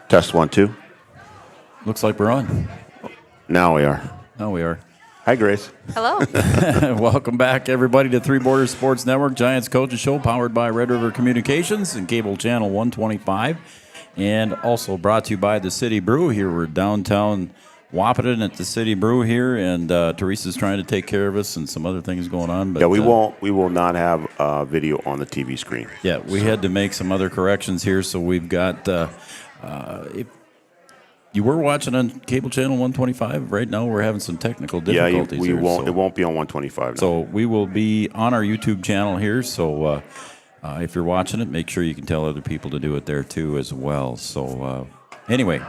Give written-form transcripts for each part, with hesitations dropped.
Test 1, 2. Looks like we're on. Now we are. Now we are. Hi, Grace. Hello. Welcome back, everybody, to Three Borders Sports Network, Giants Coaches Show, powered by Red River Communications and Cable Channel 125, and also brought to you by the City Brew. Here we're downtown Wahpeton at the City Brew here, and Teresa's trying to take care of us and some other things going on. But, Yeah, we will not have video on the TV screen. Yeah, we had to make some other corrections here, so we've got. If you were watching on Cable Channel 125, right now we're having some technical difficulties. Yeah, we here, won't. so. It won't be on 125. No. So we will be on our YouTube channel here. So if you're watching it, make sure you can tell other people to do it there too as well. So anyway,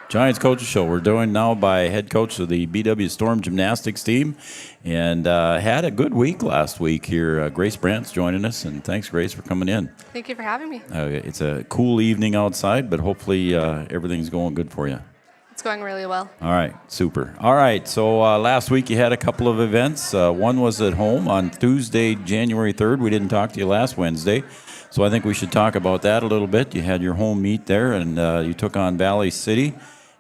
Giants Coaches Show. We're doing now by head coach of the BW Storm Gymnastics team, and had a good week last week here. Grace Brandt's joining us, and thanks, Grace, for coming in. Thank you for having me. It's a cool evening outside, but hopefully everything's going good for you. It's going really well. All right, super. All right, so last week you had a couple of events. One was at home on Tuesday, January 3rd. We didn't talk to you last Wednesday, so I think we should talk about that a little bit. You had your home meet there, and you took on Valley City,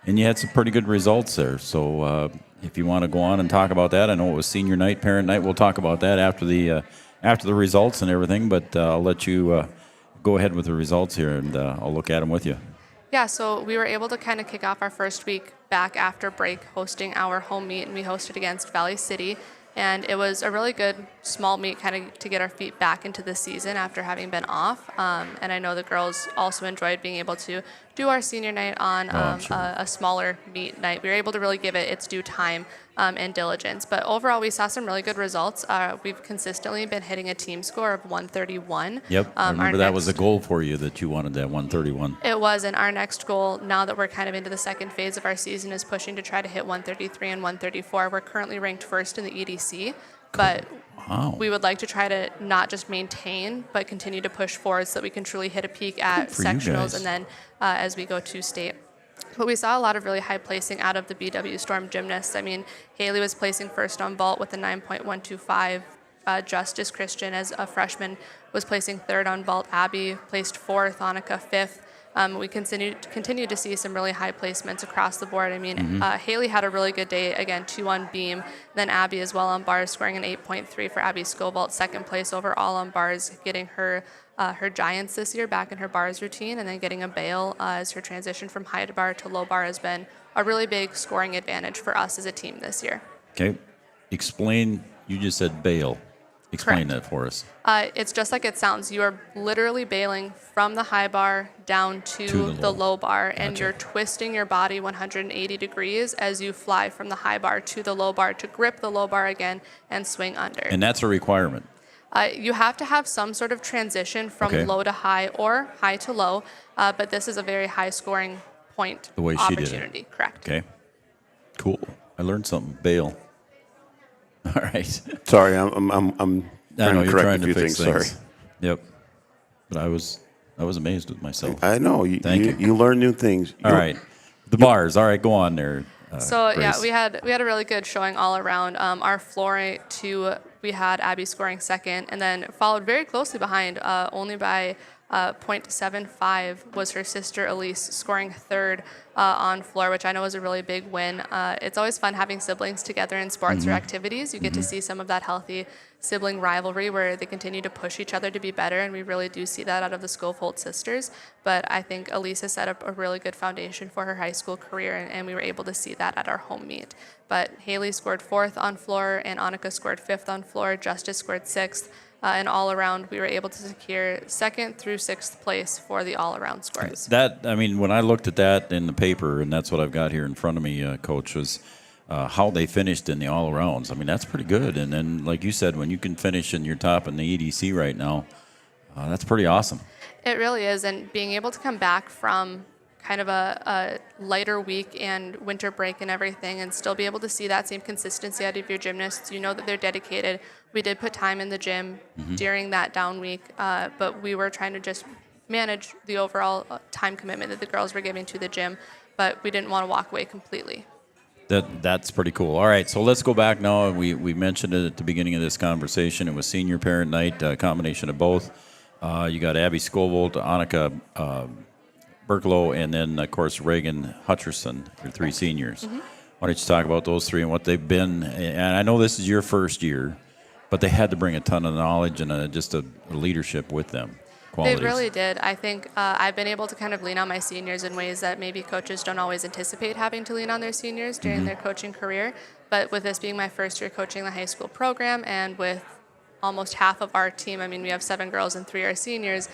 and you had some pretty good results there. So if you want to go on and talk about that, I know it was senior night, parent night. We'll talk about that after the results and everything, but I'll let you go ahead with the results here, and I'll look at them with you. Yeah, so we were able to kind of kick off our first week back after break hosting our home meet, and we hosted against Valley City. And it was a really good small meet kind of to get our feet back into the season after having been off. And I know the girls also enjoyed being able to do our senior night on a smaller meet night. We were able to really give it its due time and diligence. But overall, we saw some really good results. We've consistently been hitting a team score of 131. Yep, I remember that was a goal for you, that you wanted that 131. It was, and our next goal, now that we're kind of into the second phase of our season, is pushing to try to hit 133 and 134. We're currently ranked first in the EDC, but we would like to try to not just maintain, but continue to push forward so that we can truly hit a peak at sectionals and then as we go to state. But we saw a lot of really high placing out of the BW Storm gymnasts. I mean, Haley was placing first on vault with a 9.125. Justice Christian, as a freshman, was placing third on vault. Abby placed fourth, Annika fifth. We continue to see some really high placements across the board. I mean, Haley had a really good day, again, 2 on beam. Then Abby as well on bars, scoring an 8.3 for Abby Scovalt, second place overall on bars, getting her giants this year back in her bars routine, and then getting a bail as her transition from high bar to low bar has been a really big scoring advantage for us as a team this year. Okay. Explain, you just said bail. Explain that for us. It's just like it sounds. You are literally bailing from the high bar down to the low bar, and you're twisting your body 180 degrees as you fly from the high bar to the low bar to grip the low bar again and swing under. And that's a requirement. You have to have some sort of transition from low to high or high to low, but this is a very high scoring point the way opportunity. She did it. Correct. Okay. Cool. I learned something. Bail. All right. Sorry, I'm trying to correct a few things. Sorry. Yep. But I was amazed with myself. I know. Thank you. You learn new things. All right. The bars. All right, go on there. Yeah, we had a really good showing all around. Our floor two, we had Abby scoring second, and then followed very closely behind, only by .75 was her sister Elise scoring third on floor, which I know is a really big win. It's always fun having siblings together in sports or activities. You get to see some of that healthy sibling rivalry where they continue to push each other to be better, and we really do see that out of the Schofield sisters. But I think Elise has set up a really good foundation for her high school career, and we were able to see that at our home meet. But Haley scored fourth on floor, and Annika scored fifth on floor. Justice scored sixth. And all around, we were able to secure second through sixth place for the all around scores. When I looked at that in the paper, and that's what I've got here in front of me, Coach, was how they finished in the all arounds. I mean, that's pretty good. And then, like you said, when you can finish in your top in the EDC right now, that's pretty awesome. It really is. And being able to come back from kind of a lighter week and winter break and everything and still be able to see that same consistency out of your gymnasts. You know that they're dedicated. We did put time in the gym during that down week, but we were trying to just manage the overall time commitment that the girls were giving to the gym, but we didn't want to walk away completely. That's pretty cool. All right, so let's go back now. We mentioned it at the beginning of this conversation. It was senior parent night, a combination of both. You got Abby Scoville, Annika Berklow, and then, of course, Reagan Hutcherson, your three seniors. Why don't you talk about those three and what they've been? And I know this is your first year, but they had to bring a ton of knowledge and just a leadership with them. Qualities. They really did. I think I've been able to kind of lean on my seniors in ways that maybe coaches don't always anticipate having to lean on their seniors during their coaching career. But with this being my first year coaching the high school program, and with almost half of our team, I mean, we have 7 girls and 3 are seniors,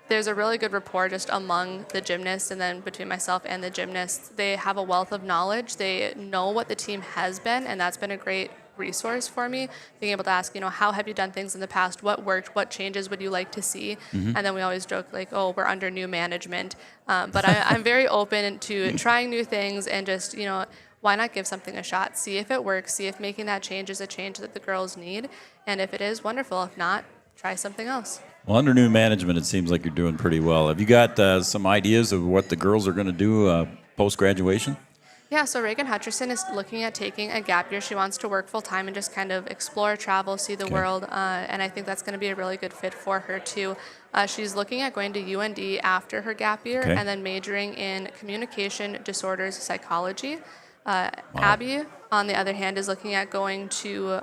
there's a really good rapport just among the gymnasts, and then between myself and the gymnasts. They have a wealth of knowledge. They know what the team has been, and that's been a great resource for me, being able to ask, how have you done things in the past? What worked? What changes would you like to see? And then we always joke like, oh, we're under new management. But I'm very open to trying new things and just, why not give something a shot? See if it works. See if making that change is a change that the girls need. And if it is, wonderful. If not, try something else. Well, under new management, it seems like you're doing pretty well. Have you got some ideas of what the girls are going to do post-graduation? Yeah, so Reagan Hutcherson is looking at taking a gap year. She wants to work full-time and just kind of explore, travel, see the world, and I think that's going to be a really good fit for her, too. She's looking at going to UND after her gap year and then majoring in communication disorders psychology. Abby, on the other hand, is looking at going to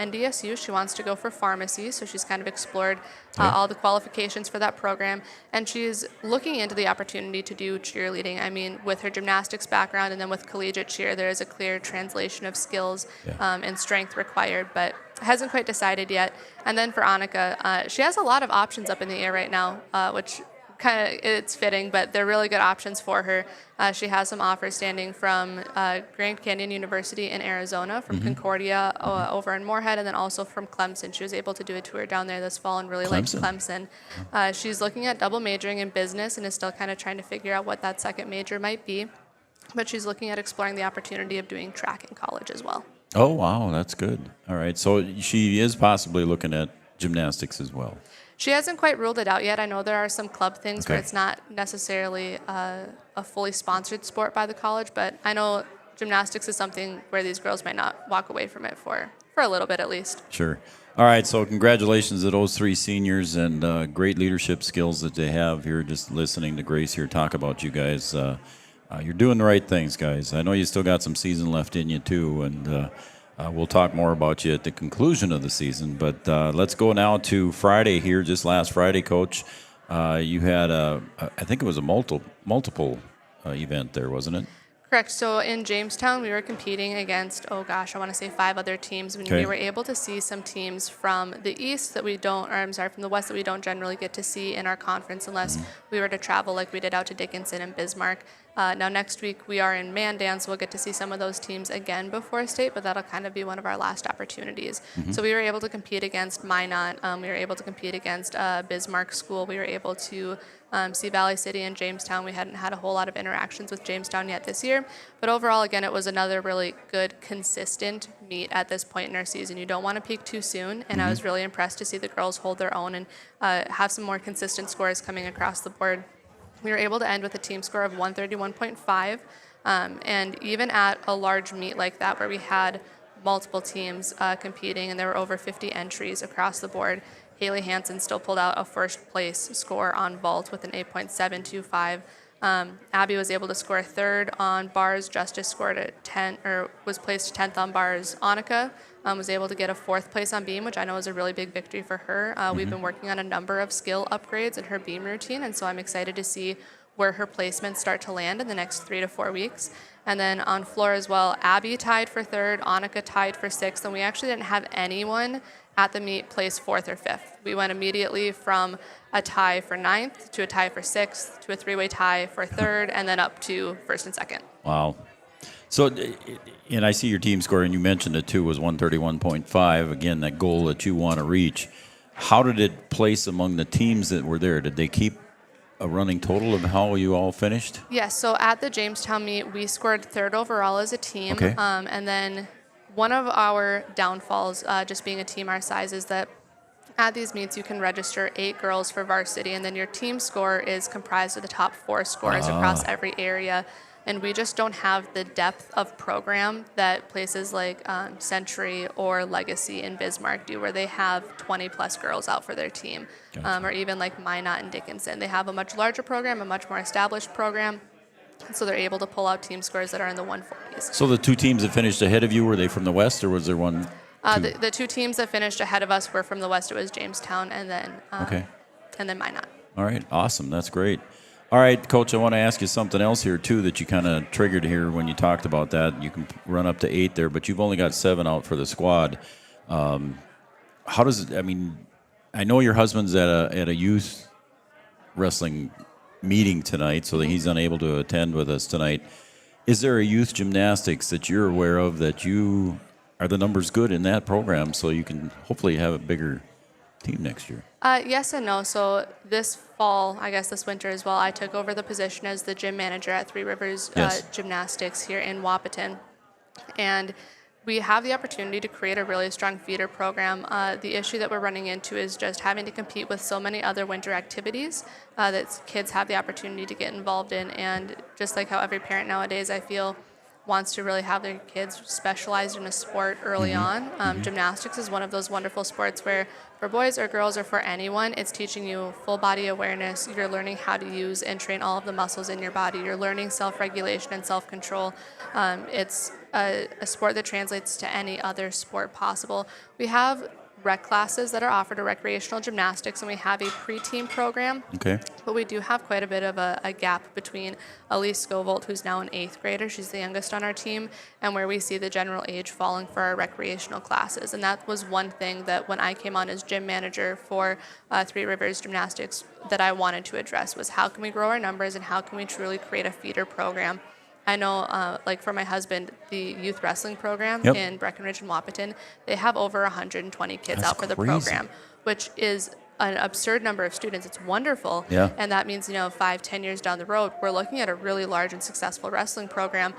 NDSU. She wants to go for pharmacy, so she's kind of explored all the qualifications for that program. And she's looking into the opportunity to do cheerleading. I mean, with her gymnastics background and then with collegiate cheer, there is a clear translation of skills and strength required, but hasn't quite decided yet. And then for Annika, she has a lot of options up in the air right now, which kind of it's fitting, but they're really good options for her. She has some offers standing from Grand Canyon University in Arizona, from Concordia over in Moorhead, and then also from Clemson. She was able to do a tour down there this fall and really liked Clemson. She's looking at double majoring in business and is still kind of trying to figure out what that second major might be, but she's looking at exploring the opportunity of doing track in college as well. Oh, wow, that's good. All right, so she is possibly looking at gymnastics as well. She hasn't quite ruled it out yet. I know there are some club things where it's not necessarily a fully sponsored sport by the college, but I know gymnastics is something where these girls might not walk away from it for a little bit at least. Sure. All right, so congratulations to those 3 seniors and great leadership skills that they have here. Just listening to Grace here talk about you guys. You're doing the right things, guys. I know you still got some season left in you, too, and we'll talk more about you at the conclusion of the season. But let's go now to Friday here. Just last Friday, Coach, you had I think it was a multiple event there, wasn't it? Correct. So in Jamestown, we were competing against, I want to say 5 other teams. We were able to see some teams from the east that we don't, from the west that we don't generally get to see in our conference unless we were to travel like we did out to Dickinson and Bismarck. Now next week we are in Mandan, so we'll get to see some of those teams again before state, but that'll kind of be one of our last opportunities. So we were able to compete against Minot. We were able to compete against Bismarck School. We were able to see Valley City and Jamestown. We hadn't had a whole lot of interactions with Jamestown yet this year, but overall, again, it was another really good, consistent meet at this point in our season. You don't want to peak too soon, and I was really impressed to see the girls hold their own and have some more consistent scores coming across the board. We were able to end with a team score of 131.5. And even at a large meet like that where we had multiple teams competing and there were over 50 entries across the board, Haley Hansen still pulled out a first place score on vault with an 8.725. Abby was able to score third on bars. Justice scored a 10, or was placed 10th on bars. Annika was able to get a fourth place on beam, which I know is a really big victory for her. We've been working on a number of skill upgrades in her beam routine, and so I'm excited to see where her placements start to land in the next 3 to 4 weeks. And then on floor as well, Abby tied for third, Annika tied for sixth, and we actually didn't have anyone at the meet place fourth or fifth. We went immediately from a tie for ninth to a tie for sixth to a three-way tie for third, and then up to first and second. Wow. So, and I see your team score, and you mentioned it too, was 131.5. Again, that goal that you want to reach. How did it place among the teams that were there? Did they keep a running total of how you all finished? Yes, so at the Jamestown meet, we scored third overall as a team. Okay. And then one of our downfalls, just being a team our size, is that at these meets you can register 8 girls for varsity, and then your team score is comprised of the top 4 scorers across every area. And we just don't have the depth of program that places like Century or Legacy in Bismarck do, where they have 20-plus girls out for their team. Or even like Minot and Dickinson. They have a much larger program, a much more established program, so they're able to pull out team scores that are in the 140s. So the 2 teams that finished ahead of you, were they from the West, or was there one? The 2 teams that finished ahead of us were from the West. It was Jamestown and then Minot. All right, awesome. That's great. All right, Coach, I want to ask you something else here, too, that you kind of triggered here when you talked about that. You can run up to 8 there, but you've only got 7 out for the squad. How does it, I mean, I know your husband's at a youth wrestling meeting tonight, so that he's unable to attend with us tonight. Is there a youth gymnastics that you're aware of that you are the numbers good in that program, so you can hopefully have a bigger team next year? Yes and no. So this fall, I guess this winter as well, I took over the position as the gym manager at Three Rivers Gymnastics here in Wahpeton. And we have the opportunity to create a really strong feeder program. The issue that we're running into is just having to compete with so many other winter activities that kids have the opportunity to get involved in. And just like how every parent nowadays, I feel, wants to really have their kids specialized in a sport early on. Gymnastics is one of those wonderful sports where for boys or girls or for anyone, it's teaching you full body awareness. You're learning how to use and train all of the muscles in your body. You're learning self-regulation and self-control. It's a sport that translates to any other sport possible. We have rec classes that are offered to recreational gymnastics, and we have a pre-team program. Okay. But we do have quite a bit of a gap between Elise Scovolt, who's now an 8th grader, she's the youngest on our team, and where we see the general age falling for our recreational classes. And that was one thing that when I came on as gym manager for Three Rivers Gymnastics that I wanted to address was how can we grow our numbers and how can we truly create a feeder program. I know, like for my husband, the youth wrestling program in Breckenridge and Wahpeton, they have over 120 kids out for the program, which is an absurd number of students. It's wonderful. Yeah. And that means, 5-10 years down the road, we're looking at a really large and successful wrestling program.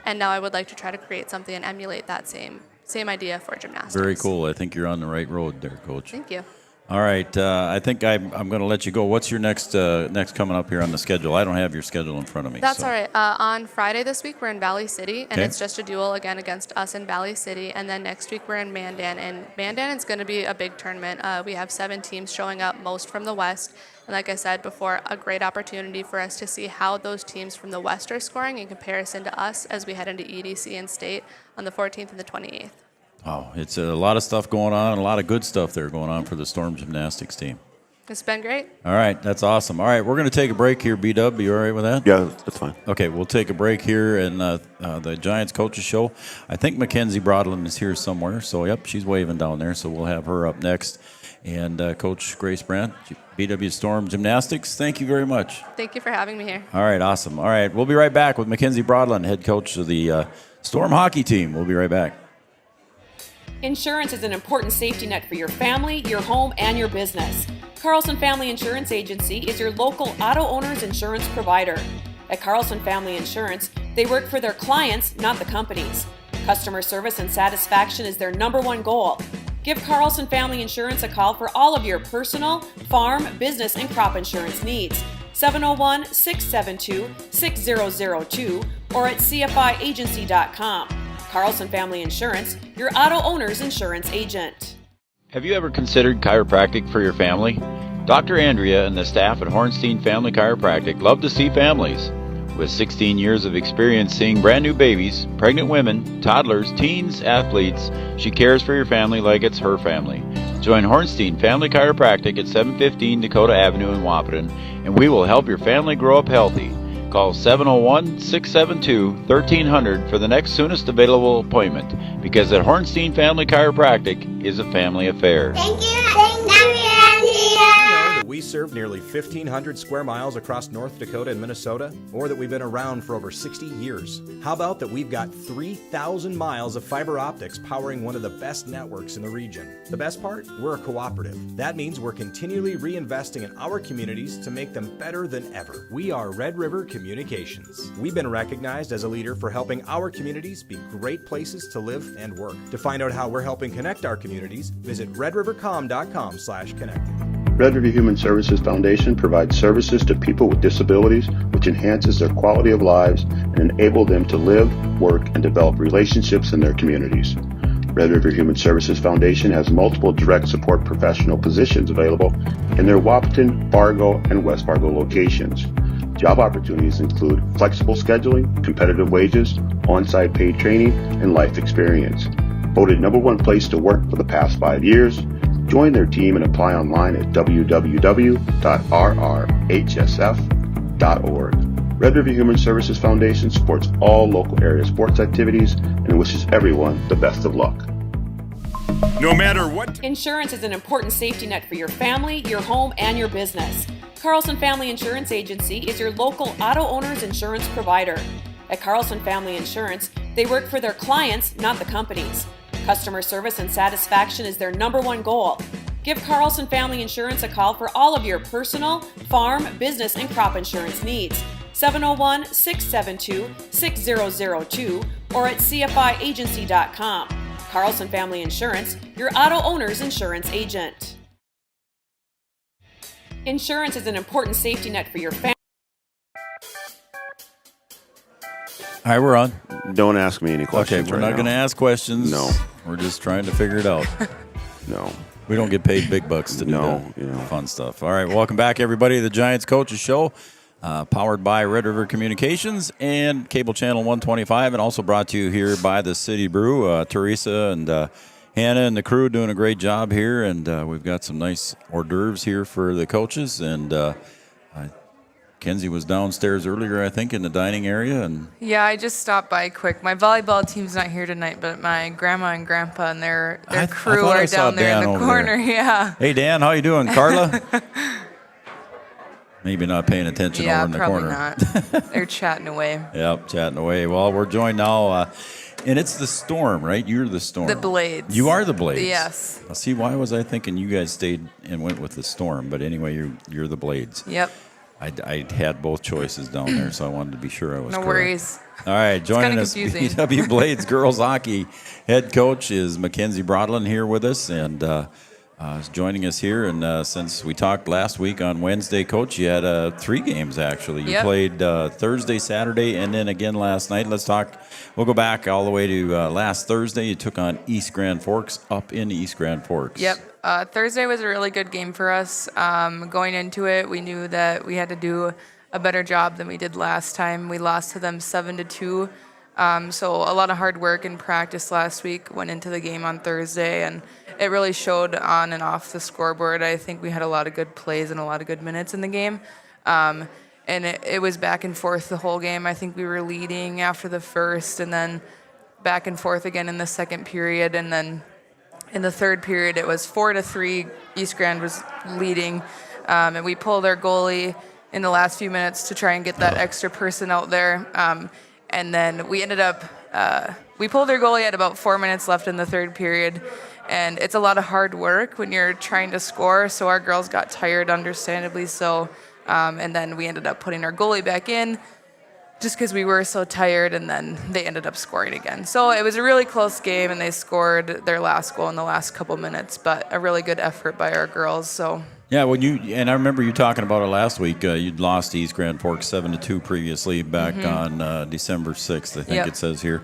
And now I would like to try to create something and emulate that same idea for gymnastics. Very cool. I think you're on the right road there, Coach. Thank you. All right. I think I'm going to let you go. What's your next coming up here on the schedule? I don't have your schedule in front of me. That's all right. On Friday this week, we're in Valley City, and it's just a duel again against us in Valley City. And then next week, we're in Mandan. And Mandan is going to be a big tournament. We have 7 teams showing up, most from the West. And like I said before, a great opportunity for us to see how those teams from the West are scoring in comparison to us as we head into EDC and state on the 14th and the 28th. Oh, it's a lot of stuff going on, a lot of good stuff there going on for the Storm Gymnastics team. It's been great. All right, that's awesome. All right, we're going to take a break here, B-Dub. You all right with that? Yeah, that's fine. Okay, we'll take a break here in the Giants Coaches Show. I think Mackenzie Broadland is here somewhere. So, yep, she's waving down there. So we'll have her up next. And Coach Grace Brandt, BW Storm Gymnastics, thank you very much. Thank you for having me here. All right, awesome. All right, we'll be right back with Mackenzie Broadland, head coach of the Storm hockey team. We'll be right back. Insurance is an important safety net for your family, your home, and your business. Carlson Family Insurance Agency is your local auto owner's insurance provider. At Carlson Family Insurance, they work for their clients, not the companies. Customer service and satisfaction is their #1 goal. Give Carlson Family Insurance a call for all of your personal, farm, business, and crop insurance needs. 701-672-6002, or at cfiagency.com. Carlson Family Insurance, your auto owner's insurance agent. Have you ever considered chiropractic for your family? Dr. Andrea and the staff at Hornstein Family Chiropractic love to see families. With 16 years of experience seeing brand new babies, pregnant women, toddlers, teens, athletes, she cares for your family like it's her family. Join Hornstein Family Chiropractic at 715 Dakota Avenue in Wahpeton, and we will help your family grow up healthy. Call 701-672-1300 for the next soonest available appointment, because at Hornstein Family Chiropractic is a family affair. Thank you, Andrea. We serve nearly 1,500 square miles across North Dakota and Minnesota, or that we've been around for over 60 years. How about that we've got 3,000 miles of fiber optics powering one of the best networks in the region? The best part? We're a cooperative. That means we're continually reinvesting in our communities to make them better than ever. We are Red River Communications. We've been recognized as a leader for helping our communities be great places to live and work. To find out how we're helping connect our communities, visit redrivercom.com/connect. Red River Human Services Foundation provides services to people with disabilities, which enhances their quality of lives and enable them to live, work, and develop relationships in their communities. Red River Human Services Foundation has multiple direct support professional positions available in their Wahpeton, Fargo, and West Fargo locations. Job opportunities include flexible scheduling, competitive wages, on-site paid training, and life experience. Voted #1 place to work for the past 5 years, join their team and apply online at www.rrhsf.org. Red River Human Services Foundation supports all local area sports activities and wishes everyone the best of luck. No matter what. Insurance is an important safety net for your family, your home, and your business. Carlson Family Insurance Agency is your local auto owner's insurance provider. At Carlson Family Insurance, they work for their clients, not the companies. Customer service and satisfaction is their #1 goal. Give Carlson Family Insurance a call for all of your personal, farm, business, and crop insurance needs. 701-672-6002 or at cfiagency.com. Carlson Family Insurance, your auto owner's insurance agent. Insurance is an important safety net for your family. All right, we're on. Don't ask me any questions. Okay, we're not going to ask questions. No. We're just trying to figure it out. No. We don't get paid big bucks to do that fun stuff. All right, welcome back, everybody, to the Giants Coaches Show, powered by Red River Communications and Cable Channel 125, and also brought to you here by the City Brew. Teresa and Hannah and the crew doing a great job here, and we've got some nice hors d'oeuvres here for the coaches, and Kenzie was downstairs earlier, I think, in the dining area. And yeah, I just stopped by quick. My volleyball team's not here tonight, but my grandma and grandpa and their crew are down there in the corner. There. Yeah. Hey, Dan, how you doing? Carla? Maybe not paying attention over in the corner. Yeah, probably not. They're chatting away. Yep, chatting away. Well, we're joined now, and it's the Storm, right? You're the Storm. The Blades. You are the Blades. Yes. Now, see, why was I thinking you guys stayed and went with the Storm? But anyway, you're the Blades. Yep. I had both choices down there, so I wanted to be sure I was correct. No worries. All right, joining us, BW Blades girls hockey head coach is Mackenzie Broadland here with us, and is joining us here. And since we talked last week on Wednesday, Coach, you had 3 games actually. You played Thursday, Saturday, and then again last night. Let's talk. We'll go back all the way to last Thursday. You took on East Grand Forks up in East Grand Forks. Yep. Thursday was a really good game for us. Going into it, we knew that we had to do a better job than we did last time. We lost to them 7-2. So a lot of hard work and practice last week went into the game on Thursday, and it really showed on and off the scoreboard. I think we had a lot of good plays and a lot of good minutes in the game. And it was back and forth the whole game. I think we were leading after the first, and then back and forth again in the second period, and then in the third period, it was 4-3. East Grand was leading, and we pulled our goalie in the last few minutes to try and get that extra person out there. And then we ended up, we pulled our goalie at about 4 minutes left in the third period. And it's a lot of hard work when you're trying to score, so our girls got tired, understandably so. And then we ended up putting our goalie back in, just because we were so tired, and then they ended up scoring again. So it was a really close game, and they scored their last goal in the last couple minutes, but a really good effort by our girls. So Yeah, and I remember you talking about it last week. You'd lost to East Grand Forks 7-2 previously back on December 6th, I think it says here.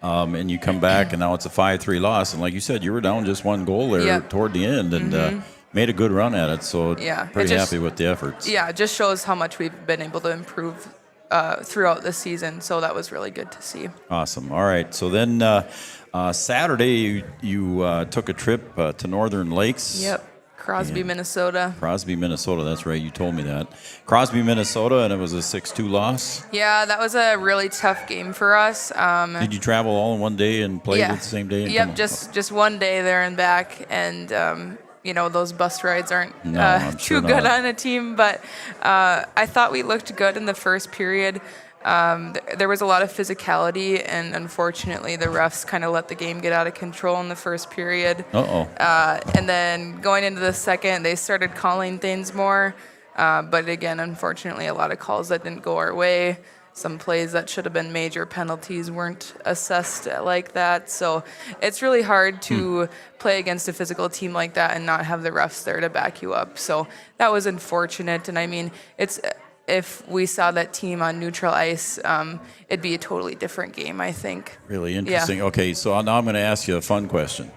And you come back, and now it's a 5-3 loss. And like you said, you were down just one goal there toward the end, and made a good run at it. So pretty happy with the efforts. Yeah, it just shows how much we've been able to improve throughout the season. So that was really good to see. Awesome. All right. So then Saturday, you took a trip to Northern Lakes. Yep. Crosby, Minnesota. Crosby, Minnesota. That's right. You told me that. Crosby, Minnesota, and it was a 6-2 loss. Yeah, that was a really tough game for us. Did you travel all in one day and play the same day? Yep, just one day there and back. And, those bus rides aren't too good on a team. But I thought we looked good in the first period. There was a lot of physicality, and unfortunately, the refs kind of let the game get out of control in the first period. And then going into the second, they started calling things more. But again, unfortunately, a lot of calls that didn't go our way. Some plays that should have been major penalties weren't assessed like that. So it's really hard to play against a physical team like that and not have the refs there to back you up. So that was unfortunate. And I mean, if we saw that team on neutral ice, it'd be a totally different game, I think. Really interesting. Yeah. Okay, so now I'm going to ask you a fun question.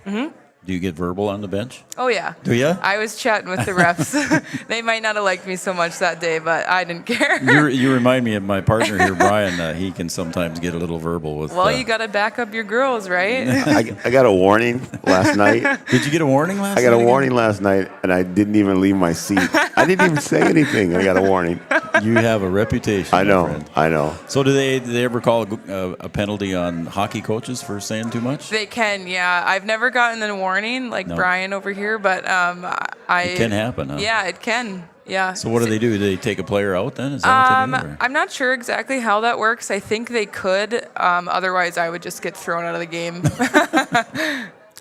Do you get verbal on the bench? Oh, yeah. Do you? I was chatting with the refs. They might not have liked me so much that day, but I didn't care. You remind me of my partner here, Brian. He can sometimes get a little verbal with... Well, you got to back up your girls, right? I got a warning last night. Did you get a warning last night? I got a warning last night, and I didn't even leave my seat. I didn't even say anything. I got a warning. You have a reputation, I know, my friend. I know. So do they ever call a penalty on hockey coaches for saying too much? They can, yeah. I've never gotten a warning like Brian over here, but it can happen, huh? Yeah, it can. Yeah. So what do? Do they take a player out then? Is that what they do? I'm not sure exactly how that works. I think they could. Otherwise, I would just get thrown out of the game.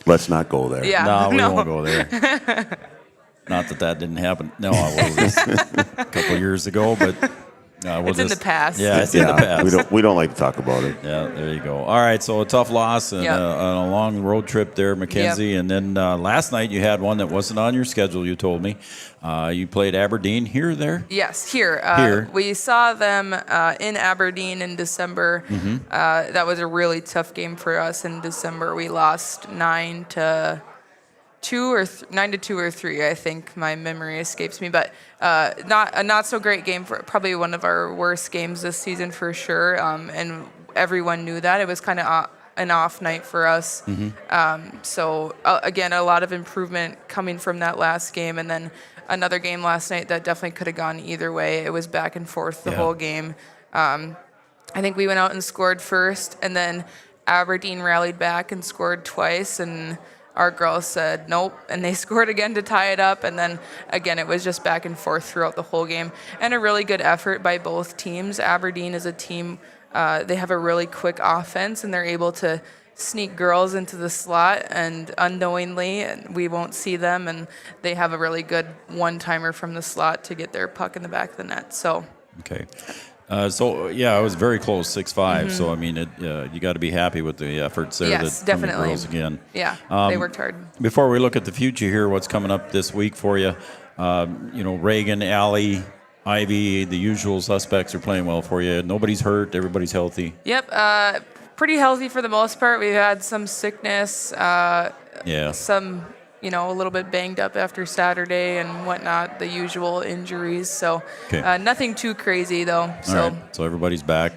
Let's not go there. Yeah. No, we won't go there. Not that didn't happen. No, it was a couple years ago, but it's in the past. Yeah, it's in the past. We don't like to talk about it. Yeah, there you go. All right, so a tough loss and a long road trip there, Mackenzie. And then last night you had one that wasn't on your schedule, you told me. You played Aberdeen here or there? Yes, here. We saw them in Aberdeen in December. That was a really tough game for us in December. We lost 9-2 or 9-2 or 3. I think my memory escapes me, but not so great game. For probably one of our worst games this season for sure. And everyone knew that. It was kind of an off night for us. So again, a lot of improvement coming from that last game, and then another game last night that definitely could have gone either way. It was back and forth the whole game. I think we went out and scored first, and then Aberdeen rallied back and scored twice, and our girls said nope, and they scored again to tie it up, and then again it was just back and forth throughout the whole game, and a really good effort by both teams. Aberdeen is a team, they have a really quick offense, and they're able to sneak girls into the slot, and unknowingly, and we won't see them, and they have a really good one-timer from the slot to get their puck in the back of the net. So okay. So yeah, it was very close, 6-5. So I mean, you got to be happy with the efforts there. Yes, from definitely. the girls again. Yeah, they worked hard. Before we look at the future here, what's coming up this week for you? Reagan, Allie, Ivy, the usual suspects are playing well for you. Nobody's hurt. Everybody's healthy. Yep, pretty healthy for the most part. We've had some sickness. Some. A little bit banged up after Saturday and whatnot, the usual injuries. So nothing too crazy, though. All right, so everybody's back.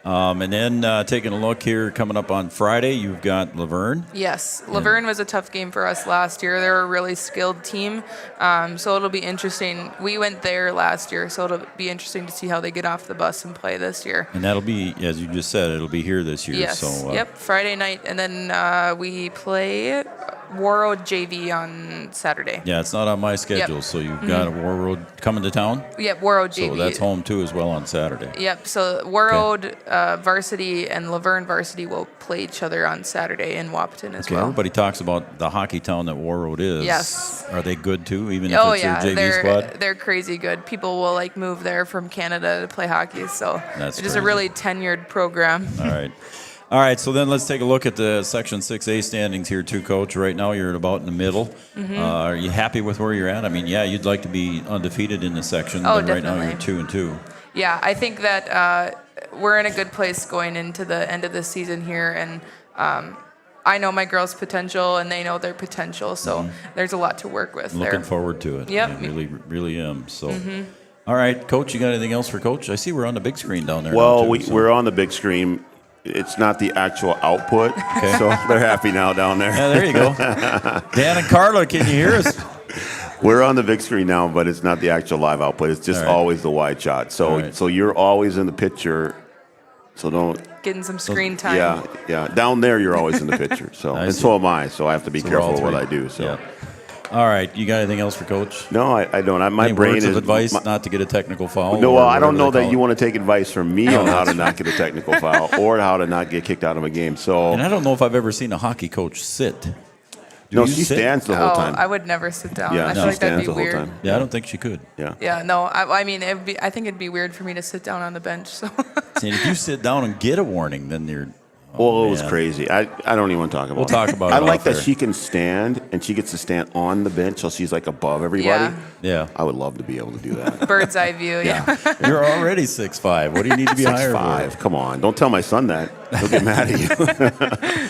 And then taking a look here, coming up on Friday, you've got Laverne. Yes, Laverne was a tough game for us last year. They're a really skilled team, so it'll be interesting. We went there last year, so it'll be interesting to see how they get off the bus and play this year. And that'll be, as you just said, it'll be here this year. Yes, so, Friday night, and then we play Warroad JV on Saturday. Yeah, it's not on my schedule, so you've got a Warroad coming to town? Yep, Warroad JV. So that's home, too, as well on Saturday. Yep, so Warroad varsity and Laverne varsity will play each other on Saturday in Wahpeton as well. Everybody talks about the hockey town that Warroad is. Yes. Are they good, too, even if it's their JV squad? They're crazy good. People will, move there from Canada to play hockey, so That's it's just a really tenured program. All right. All right, so then let's take a look at the Section 6A standings here too, Coach. Right now you're about in the middle. Are you happy with where you're at? I mean, yeah, you'd like to be undefeated in the section, but right now you're 2-2. Yeah, I think that we're in a good place going into the end of the season here, and I know my girls' potential, and they know their potential, so there's a lot to work with there. Looking forward to it. Yep. I really, really am. So, all right, Coach, you got anything else for Coach? I see we're on the big screen down there. Well, now, too, we're on the big screen. It's not the actual output, so they're happy now down there. Yeah, there you go. Dan and Carla, can you hear us? We're on the big screen now, but it's not the actual live output. It's just always the wide shot. So, so you're always in the picture. So don't getting some screen time. Yeah. Down there, you're always in the picture. So and so am I. So I have to be careful with what I do. So. Yeah. All right, you got anything else for Coach? No, I don't. My Any brain words is of advice not to get a technical foul. No, well, I don't know that you want to take advice from me on how to not get a technical foul or how to not get kicked out of a game. So, and I don't know if I've ever seen a hockey coach sit. No, she stands the whole time. I would never sit down. Yeah, I feel like that'd be weird. Yeah, I don't think she could. Yeah. Yeah, no. I mean, I think it'd be weird for me to sit down on the bench. So. See, if you sit down and get a warning, then you're. Well, it was crazy. I don't even want to talk about it. We'll talk about it. I like that there. she can stand, and she gets to stand on the bench, so she's like above everybody. Yeah. I would love to be able to do that. Bird's eye view, yeah. You're already 6'5". What do you need to be higher for? 6'5". Come on. Don't tell my son that. He'll get mad at you.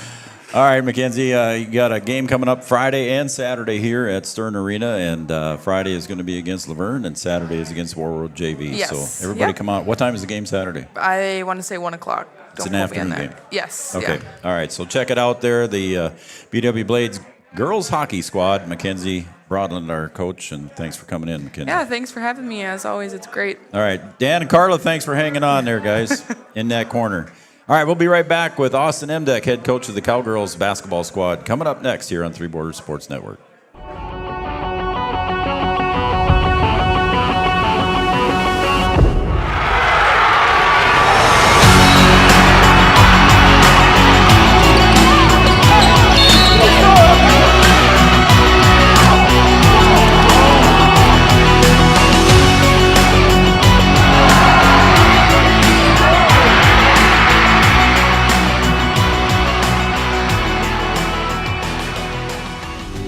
All right, Mackenzie, you got a game coming up Friday and Saturday here at Stern Arena, and Friday is going to be against Laverne, and Saturday is against Warroad JV. Yes. So everybody come out. What time is the game Saturday? I want to say 1 o'clock. It's an afternoon game. Yes. Okay. Yeah. All right. So check it out there. The BW Blades girls hockey squad. Mackenzie Broadland, our coach, and thanks for coming in, Mackenzie. Yeah, thanks for having me. As always, it's great. All right. Dan and Carla, thanks for hanging on there, guys, in that corner. All right. We'll be right back with Austin Emdeck, head coach of the Cowgirls basketball squad, coming up next here on Three Borders Sports Network.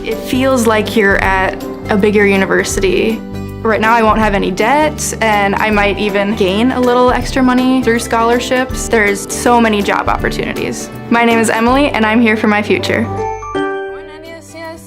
It feels like you're at a bigger university. Right now I won't have any debt, and I might even gain a little extra money through scholarships. There's so many job opportunities. My name is Emily, and I'm here for my future.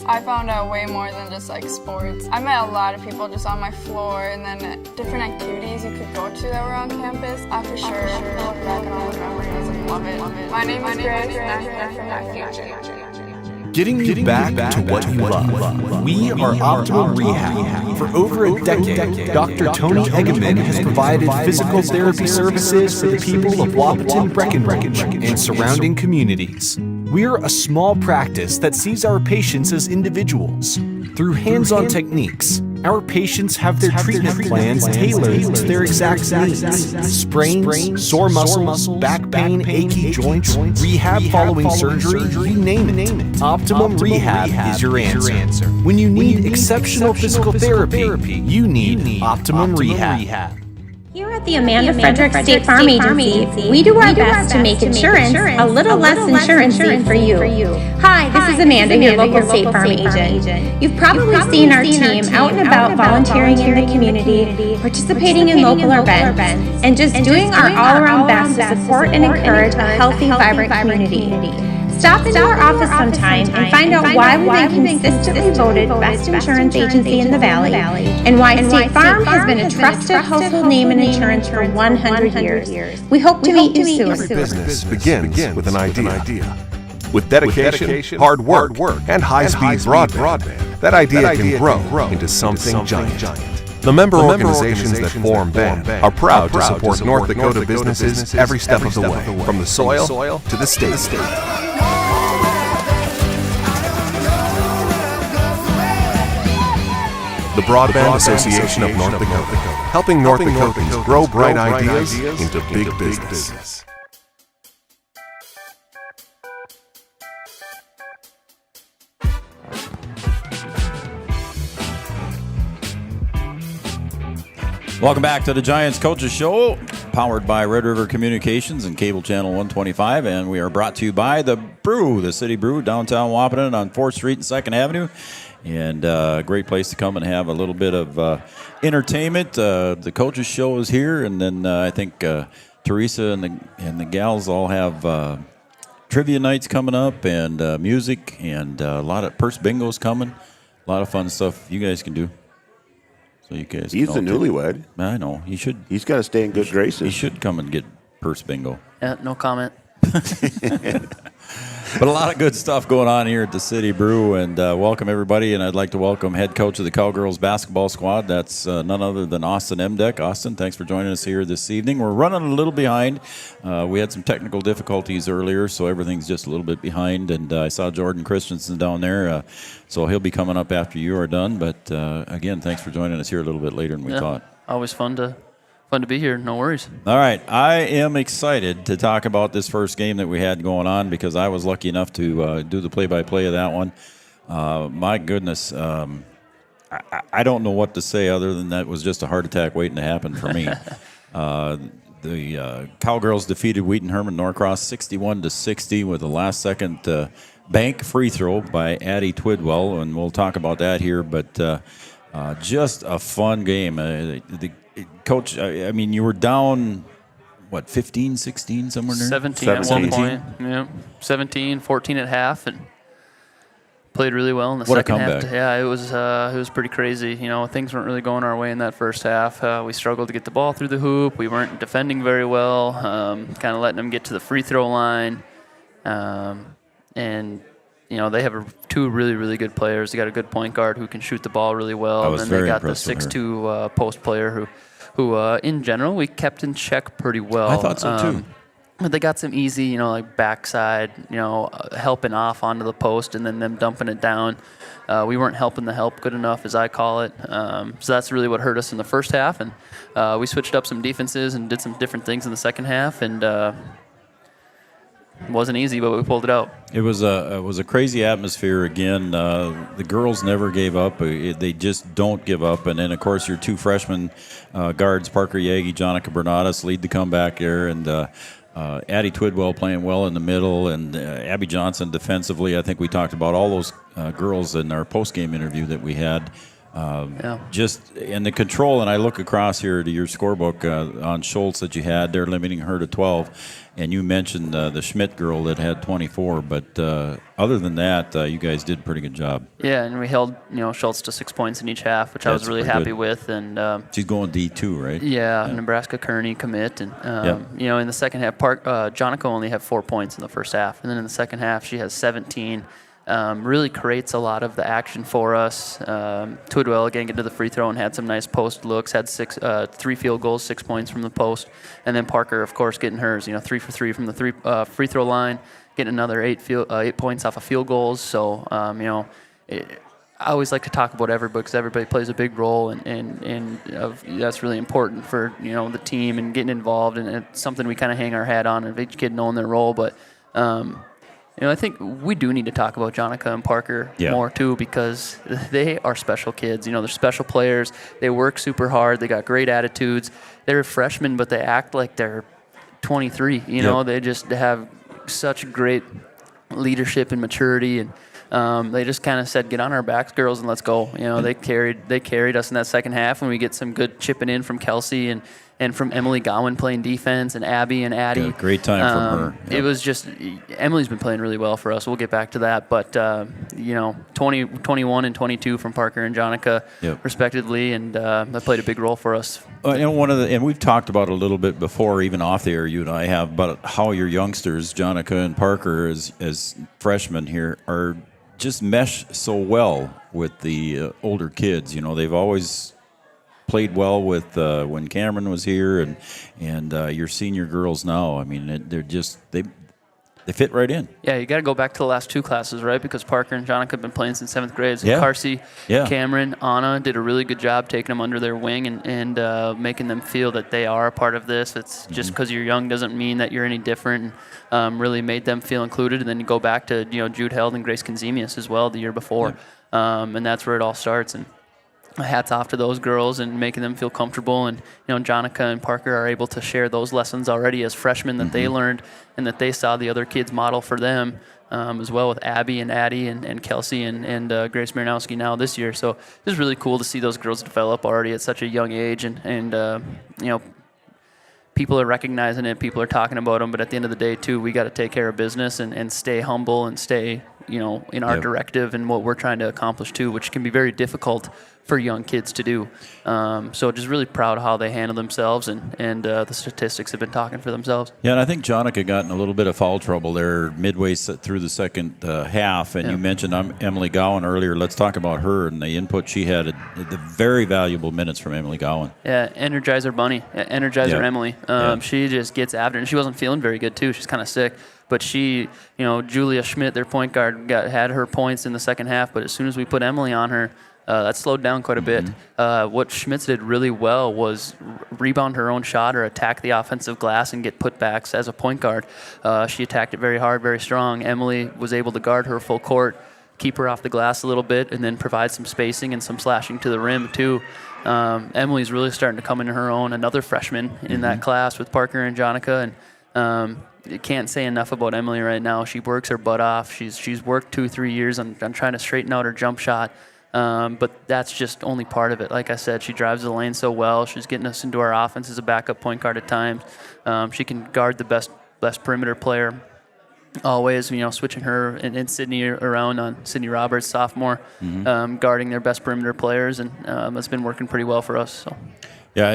I found out way more than just like sports. I met a lot of people just on my floor, and then different activities you could go to that were on campus. I for sure look back on all the memories and love it. My name is Grace, and I'm here for my future. Getting you back to what you love. We are Optimum Rehab. For over a decade, Dr. Tony Eggeman has provided physical therapy services for the people of Wahpeton, Breckenridge, and surrounding communities. We're a small practice that sees our patients as individuals. Through hands-on techniques, our patients have their treatment plans tailored to their exact needs. Sprains, sore muscles, back pain, achy joints, rehab following surgery, you name it. Optimum Rehab is your answer. When you need exceptional physical therapy, you need Optimum Rehab. Here at the Amanda Frederick State Farm Agency, we do our best to make insurance a little less insurance-y for you. Hi, this is Amanda, your local State Farm agent. You've probably seen our team out and about volunteering in the community, participating in local events, and just doing our all-around best to support and encourage a healthy, vibrant community. Stop into our office sometime and find out why we've been consistently voted best insurance agency in the Valley and why State Farm has been a trusted household name in insurance for 100 years. We hope to meet you soon. Every business begins with an idea. With dedication, hard work, and high-speed broadband, that idea can grow into something giant. The member organizations that form BAND are proud to support North Dakota businesses every step of the way, from the soil to the state. The Broadband Association of North Dakota, helping North Dakotans grow bright ideas into big business. Welcome back to the Giants Coaches Show, powered by Red River Communications and Cable Channel 125, and we are brought to you by The Brew, the City Brew, downtown Wahpeton on 4th Street and 2nd Avenue. And a great place to come and have a little bit of entertainment. The coaches show is here, and then I think Teresa and the gals all have trivia nights coming up, and music, and a lot of purse bingos coming. A lot of fun stuff you guys can do. So you guys. He's the newlywed. I know. He should. He's got to stay in good graces. He should come and get purse bingo. Yeah, no comment. But a lot of good stuff going on here at the City Brew, and welcome everybody. And I'd like to welcome head coach of the Cowgirls basketball squad. That's none other than Austin Emdeck. Austin, thanks for joining us here this evening. We're running a little behind. We had some technical difficulties earlier, so everything's just a little bit behind. And I saw Jordan Christensen down there, so he'll be coming up after you are done. But again, thanks for joining us here a little bit later than we thought. Always fun to be here. No worries. All right. I am excited to talk about this first game that we had going on because I was lucky enough to do the play-by-play of that one. My goodness. I don't know what to say other than that was just a heart attack waiting to happen for me. The Cowgirls defeated Wheaton Herman Norcross 61-60 with a last-second bank free throw by Addie Twidwell, and we'll talk about that here. But just a fun game. Coach, I mean, you were down, 15, 16, somewhere near? 17 at one point. Yeah, 17, 14 at half, and played really well in the second half. Yeah, it was pretty crazy. You know, things weren't really going our way in that first half. We struggled to get the ball through the hoop. We weren't defending very well, kind of letting them get to the free throw line. And you know, they have two really, really good players. They got a good point guard who can shoot the ball really well. And then they got the 6'2" post player who in general, we kept in check pretty well. I thought so, too. But they got some easy, like backside, helping off onto the post and then them dumping it down. We weren't helping the help good enough, as I call it. So that's really what hurt us in the first half. And we switched up some defenses and did some different things in the second half. And it wasn't easy, but we pulled it out. It was a crazy atmosphere again. The girls never gave up. They just don't give up. And then, of course, your two freshman guards, Parker Yagi, Jonica Bernadas, lead the comeback there. And Addie Twidwell playing well in the middle. And Abby Johnson defensively. I think we talked about all those girls in our post-game interview that we had. Just in the control, and I look across here to your scorebook on Schultz that you had. They're limiting her to 12. And you mentioned the Schmidt girl that had 24, but other than that, you guys did a pretty good job. Yeah, and we held Schultz to 6 points in each half, which I was really happy with. And she's going D2, right? Yeah, Nebraska Kearney commit, and in the second half, Jonica only had 4 points in the first half, and then in the second half she has 17. Really creates a lot of the action for us. Twidwell again get to the free throw and had some nice post looks. Had 3 field goals, 6 points from the post, and then Parker, of course, getting hers. 3 for 3 from the free throw line, getting another 8 points off of field goals. So I always like to talk about everybody because everybody plays a big role, and that's really important for the team and getting involved. And it's something we kind of hang our hat on of each kid knowing their role, but. I think we do need to talk about Jonica and Parker more, too, because they are special kids. They're special players. They work super hard. They got great attitudes. They're freshmen, but they act like they're 23. They just have such great leadership and maturity, and they just kind of said, get on our backs, girls, and let's go. They carried us in that second half, and we get some good chipping in from Kelsey and from Emily Gowan playing defense, and Abby and Addie. Yeah, great time from her. Yep. It was just, Emily's been playing really well for us. We'll get back to that. But, 21 and 22 from Parker and Jonica, respectively, and that played a big role for us. And we've talked about it a little bit before, even off the air, you and I have, about how your youngsters, Jonica and Parker, as freshmen here, are just mesh so well with the older kids. They've always played well with when Cameron was here, and your senior girls now. I mean, they're just they fit right in. Yeah, you got to go back to the last 2 classes, right? Because Parker and Jonica have been playing since 7th grade. So Carsey, Cameron, Anna did a really good job taking them under their wing and making them feel that they are a part of this. It's just because you're young doesn't mean that you're any different. And, really made them feel included. And then you go back to Jude Held and Grace Conzemius as well the year before, and that's where it all starts. And hats off to those girls and making them feel comfortable. And Jonica and Parker are able to share those lessons already as freshmen that they learned and that they saw the other kids model for them, as well with Abby and Addie and Kelsey and Grace Marinowski now this year. So it's really cool to see those girls develop already at such a young age, and people are recognizing it, people are talking about them, but at the end of the day too, we got to take care of business and stay humble and stay in our directive and what we're trying to accomplish too, which can be very difficult for young kids to do. So just really proud of how they handle themselves, and the statistics have been talking for themselves. Yeah, and I think Jonica got in a little bit of foul trouble there midway through the second half, and you mentioned Emily Gowan earlier. Let's talk about her and the input she had, the very valuable minutes from Emily Gowan. Yeah, Energizer Bunny, Energizer Emily. She just gets after it, and she wasn't feeling very good too. She's kind of sick. But she, Julia Schmidt, their point guard, had her points in the second half, but as soon as we put Emily on her, that slowed down quite a bit. What Schmitz did really well was rebound her own shot or attack the offensive glass and get putbacks as a point guard. She attacked it very hard, very strong. Emily was able to guard her full court, keep her off the glass a little bit, and then provide some spacing and some slashing to the rim too. Emily's really starting to come into her own, another freshman in that class with Parker and Jonica, and you can't say enough about Emily right now. She works her butt off. She's worked 2-3 years on trying to straighten out her jump shot. But that's just only part of it. Like I said, she drives the lane so well. She's getting us into our offense as a backup point guard at times. She can guard the best perimeter player. Always, switching her and Sydney around on Sydney Roberts, sophomore, guarding their best perimeter players, and it's been working pretty well for us. So. Yeah,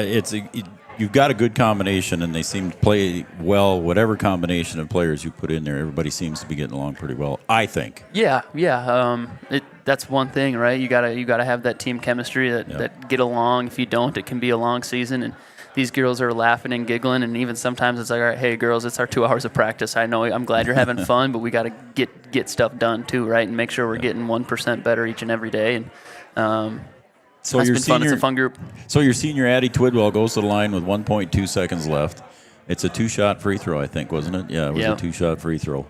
you've got a good combination, and they seem to play well. Whatever combination of players you put in there, everybody seems to be getting along pretty well, I think. Yeah. That's one thing, right? You gotta have that team chemistry that get along. If you don't, it can be a long season. And these girls are laughing and giggling, and even sometimes it's like, all right, hey girls, it's our 2 hours of practice. I know, I'm glad you're having fun, but we got to get stuff done too, right? And make sure we're getting 1% better each and every day. And so it's been fun. It's a fun group. So your senior Addie Twidwell goes to the line with 1.2 seconds left. It's a 2-shot free throw, I think, wasn't it? Yeah, it was a 2-shot free throw.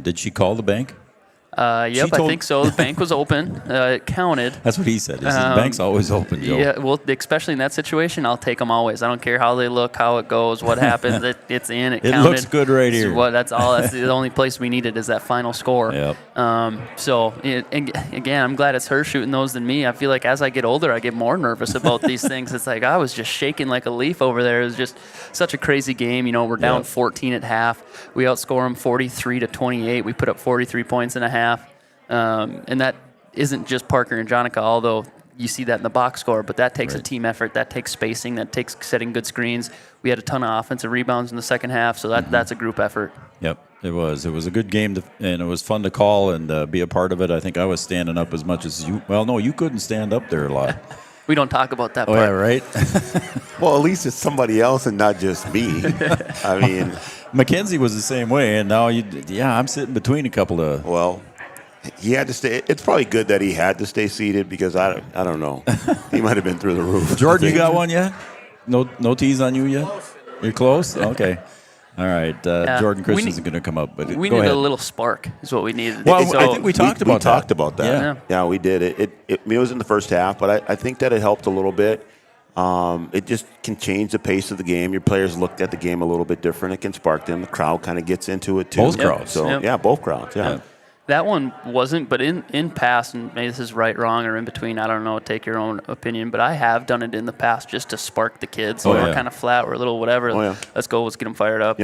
Did she call the bank? Yep, I think so. The bank was open. It counted. That's what he said. The bank's always open, Joe. Yeah, well, especially in that situation, I'll take them always. I don't care how they look, how it goes, what happens. It's in. It counted. It looks good right here. That's all. That's the only place we needed is that final score. Yep. Again, I'm glad it's her shooting those than me. I feel like as I get older, I get more nervous about these things. It's like I was just shaking like a leaf over there. It was just such a crazy game. We're down 14 at half. We outscore them 43-28. We put up 43 points and a half. And that isn't just Parker and Jonica, although you see that in the box score, but that takes a team effort. That takes spacing. That takes setting good screens. We had a ton of offensive rebounds in the second half, so that's a group effort. Yep, it was. It was a good game, and it was fun to call and be a part of it. I think I was standing up as much as you. Well, no, you couldn't stand up there a lot. We don't talk about that part. Oh, yeah, right? Well, at least it's somebody else and not just me. I mean, Mackenzie was the same way, and now I'm sitting between a couple of. Well, he had to stay. It's probably good that he had to stay seated because I don't know. He might have been through the roof. Jordan, you got one yet? No tees on you yet? You're close? Okay. All right. Jordan Christensen's going to come up. But we go need ahead. a little spark is what we needed. Well, I think we talked about that. Yeah, we did. It was in the first half, but I think that it helped a little bit. It just can change the pace of the game. Your players looked at the game a little bit different. It can spark them. The crowd kind of gets into it, too. Both crowds. So, both crowds, yeah. That one wasn't, but in past, and maybe this is right, wrong, or in between, I don't know, take your own opinion, but I have done it in the past just to spark the kids. We're kind of flat, we're a little whatever. Let's go, let's get them fired up.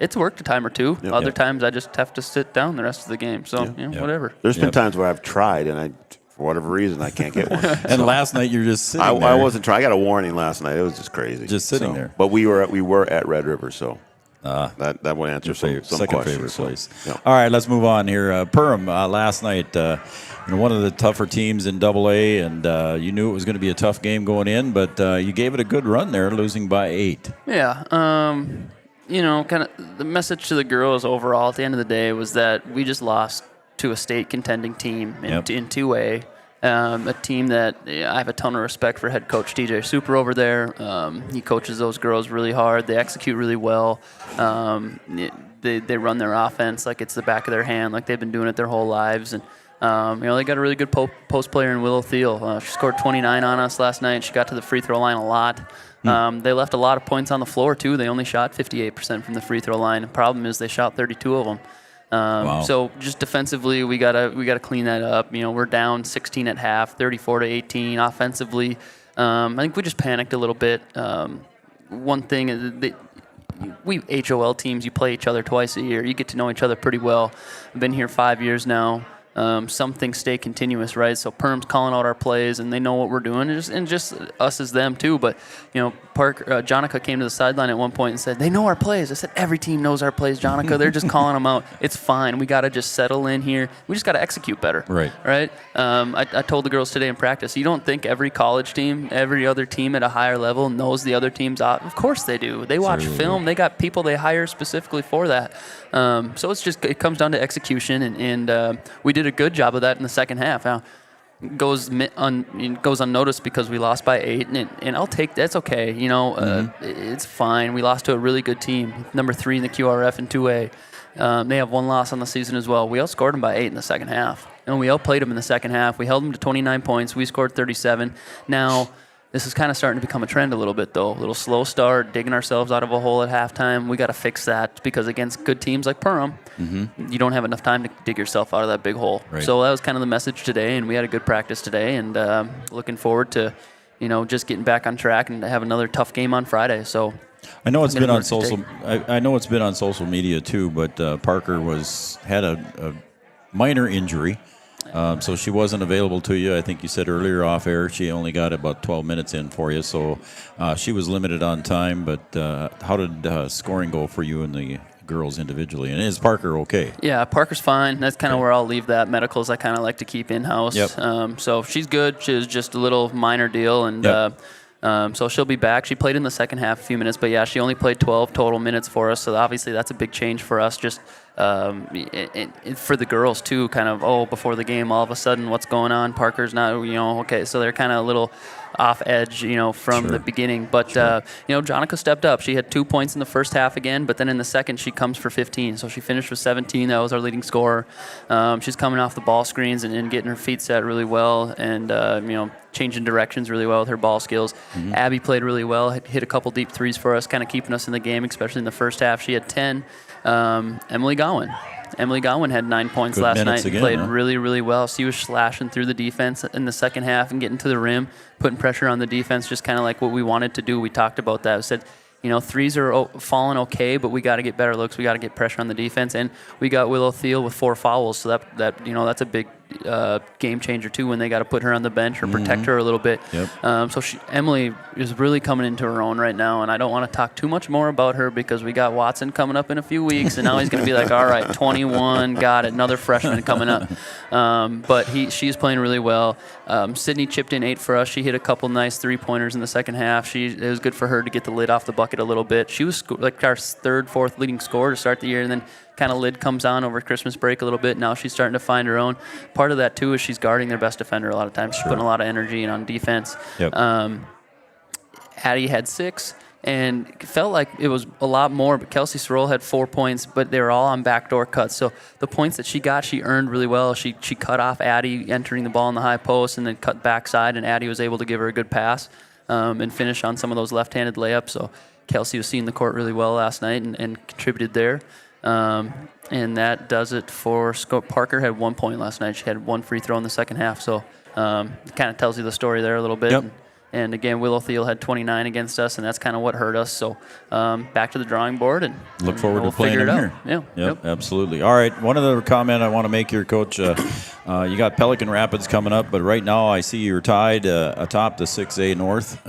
It's worked a time or two. Other times I just have to sit down the rest of the game. So, whatever. There's been times where I've tried, and for whatever reason, I can't get one. And last night you're just sitting there. I wasn't trying. I got a warning last night. It was just crazy. Just sitting there. But we were at Red River, so. That would answer some second questions. Favorite place. All right, let's move on here. Perham last night, one of the tougher teams in AA, and you knew it was going to be a tough game going in, but you gave it a good run there, losing by 8. Yeah, kind of the message to the girls overall at the end of the day was that we just lost to a state contending team in 2A. A team that I have a ton of respect for head coach TJ Super over there. He coaches those girls really hard. They execute really well. They run their offense like it's the back of their hand, like they've been doing it their whole lives. And They got a really good post player in Willow Thiel. She scored 29 on us last night. She got to the free throw line a lot. They left a lot of points on the floor, too. They only shot 58% from the free throw line. The problem is they shot 32 of them. Wow. So just defensively, we gotta clean that up. We're down 16 at half, 34-18. Offensively, I think we just panicked a little bit. One thing is we HOL teams, you play each other twice a year. You get to know each other pretty well. I've been here 5 years now. Some things stay continuous, right? So Perm's calling out our plays, and they know what we're doing, and just us as them too. But Jonica came to the sideline at one point and said, "They know our plays." I said, "Every team knows our plays, Jonica. They're just calling them out. It's fine. We got to just settle in here. We just got to execute better." Right. I told the girls today in practice, you don't think every college team, every other team at a higher level knows the other team's out? Of course they do. They watch film. They got people they hire specifically for that. So it comes down to execution, and we did a good job of that in the second half. Now, it goes unnoticed because we lost by 8, and I'll take that's okay. It's fine. We lost to a really good team, number 3 in the QRF and 2A. They have 1 loss on the season as well. We outscored them by 8 in the second half, and we outplayed them in the second half. We held them to 29 points. We scored 37. Now, this is kind of starting to become a trend a little bit, though. A little slow start, digging ourselves out of a hole at halftime. We got to fix that because against good teams like Perham, you don't have enough time to dig yourself out of that big hole. Right. So that was kind of the message today, and we had a good practice today, and looking forward to, just getting back on track and have another tough game on Friday. So I know it's been on social. I know it's been on social media too, but Parker had a minor injury. So she wasn't available to you. I think you said earlier off air she only got about 12 minutes in for you. So she was limited on time. But how did scoring go for you and the girls individually? And is Parker okay? Yeah, Parker's fine. That's kind of where I'll leave that. Medicals I kind of like to keep in-house. Yep. So she's good. She was just a little minor deal. And so she'll be back. She played in the second half a few minutes. But, yeah, she only played 12 total minutes for us. So, obviously, that's a big change for us just for the girls, too, kind of, before the game, all of a sudden, what's going on? Parker's not, okay. So they're kind of a little off edge, from the beginning. But, Jonica stepped up. She had 2 points in the first half again, but then in the second she comes for 15. So she finished with 17. That was our leading scorer. She's coming off the ball screens and getting her feet set really well and, changing directions really well with her ball skills. Abby played really well, hit a couple deep threes for us, kind of keeping us in the game, especially in the first half. She had 10. Emily Gowan had 9 points last night and played really, really well. She was slashing through the defense in the second half and getting to the rim, putting pressure on the defense, just kind of like what we wanted to do. We talked about that. We said, threes are falling okay, but we got to get better looks. We got to get pressure on the defense. And we got Willow Thiel with 4 fouls, so that's a big game changer too when they got to put her on the bench or protect her a little bit. Yep. So Emily is really coming into her own right now, and I don't want to talk too much more about her because we got Watson coming up in a few weeks, and now he's going to be like, all right, 21, got it, another freshman coming up. But she's playing really well. Sydney chipped in 8 for us. She hit a couple nice 3-pointers in the second half. It was good for her to get the lid off the bucket a little bit. She was like our 3rd, 4th leading scorer to start the year, and then kind of lid comes on over Christmas break a little bit. Now she's starting to find her own. Part of that, too, is she's guarding their best defender a lot of times. She's putting a lot of energy in on defense. Yep. Addie had 6, and it felt like it was a lot more, but Kelsey Sorrell had 4 points, but they were all on backdoor cuts. So the points that she got, she earned really well. She cut off Addie entering the ball in the high post and then cut backside, and Addie was able to give her a good pass and finish on some of those left-handed layups. So Kelsey was seeing the court really well last night and contributed there. And that does it for Parker had 1 point last night. She had 1 free throw in the second half. So it kind of tells you the story there a little bit. Yep. And again, Willow Thiel had 29 against us, and that's kind of what hurt us. So back to the drawing board and look forward we'll to playing figure them it here. out. Yeah. Yep, absolutely. All right, one other comment I want to make here, Coach. You got Pelican Rapids coming up, but right now I see you're tied atop the 6A North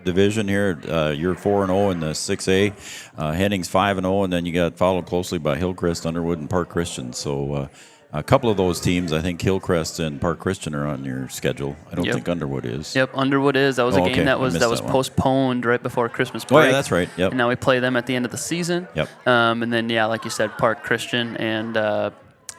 division here. You're 4-0 in the 6A. Henning's 5-0, and then you got followed closely by Hillcrest, Underwood, and Park Christian. So a couple of those teams, I think Hillcrest and Park Christian are on your schedule. I don't think Underwood is. Yep, Underwood is. That was a game that was postponed right before Christmas break. Oh, yeah, that's right. Yep. And now we play them at the end of the season. Yep. And then, like you said, Park Christian and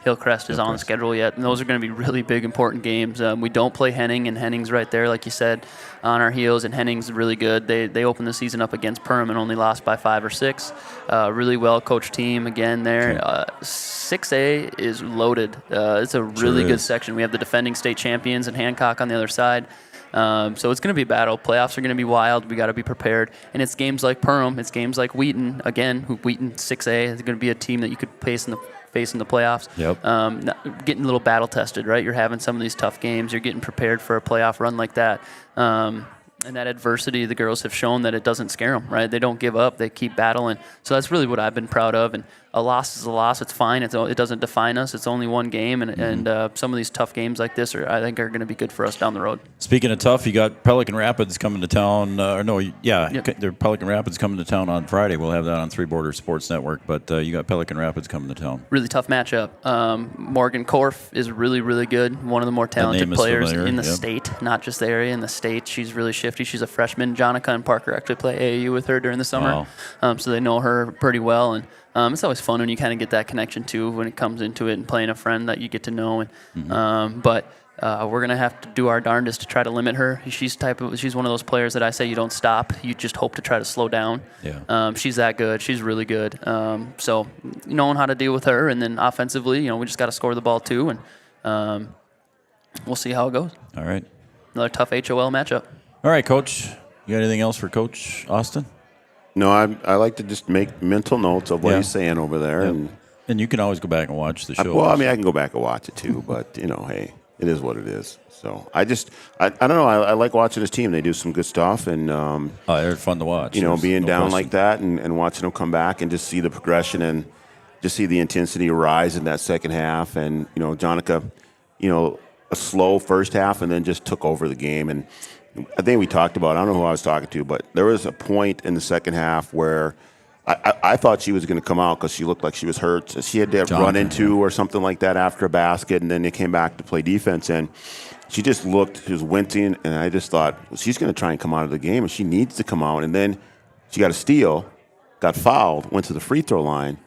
Hillcrest is on the schedule yet, and those are going to be really big, important games. We don't play Henning, and Henning's right there, like you said, on our heels, and Henning's really good. They opened the season up against Perham and only lost by 5 or 6. Really well-coached team again there. 6A is loaded. It's a really good section. We have the defending state champions and Hancock on the other side. So it's going to be a battle. Playoffs are going to be wild. We got to be prepared. And it's games like Perham. It's games like Wheaton. Again, Wheaton 6A is going to be a team that you could face in the playoffs. Yep. Getting a little battle tested, right? You're having some of these tough games. You're getting prepared for a playoff run like that. And that adversity, the girls have shown that it doesn't scare them, right? They don't give up. They keep battling. So that's really what I've been proud of. And a loss is a loss. It's fine. It doesn't define us. It's only one game. And some of these tough games like this I think are going to be good for us down the road. Speaking of tough, you got Pelican Rapids coming to town. They're Pelican Rapids coming to town on Friday. We'll have that on Three Borders Sports Network. But you got Pelican Rapids coming to town. Really tough matchup. Morgan Korf is really, really good. One of the more talented players in the state, not just the area, in the state. She's really shifty. She's a freshman. Jonica and Parker actually play AAU with her during the summer. Wow. So they know her pretty well. And it's always fun when you kind of get that connection too when it comes into it and playing a friend that you get to know. And but we're gonna have to do our darndest to try to limit her. She's one of those players that I say you don't stop. You just hope to try to slow down. Yeah. She's that good. She's really good. So knowing how to deal with her, and then offensively, we just got to score the ball too, and we'll see how it goes. All right. Another tough HOL matchup. All right, Coach. You got anything else for Coach Austin? No, I like to just make mental notes of what he's saying over there. Yep. And you can always go back and watch the show. I can go back and watch it too, but, hey, it is what it is. So I don't know. I like watching this team. They do some good stuff. And they're fun to watch. Being down like that and watching them come back and just see the progression and just see the intensity rise in that second half. And, Jonica, a slow first half and then just took over the game. And I think we talked about, I don't know who I was talking to, but there was a point in the second half where I thought she was going to come out because she looked like she was hurt. So she had to run into or something like that after a basket, and then they came back to play defense. And she just she was wincing, and I just thought, she's going to try and come out of the game, and she needs to come out. And then she got a steal, got fouled, went to the free throw line.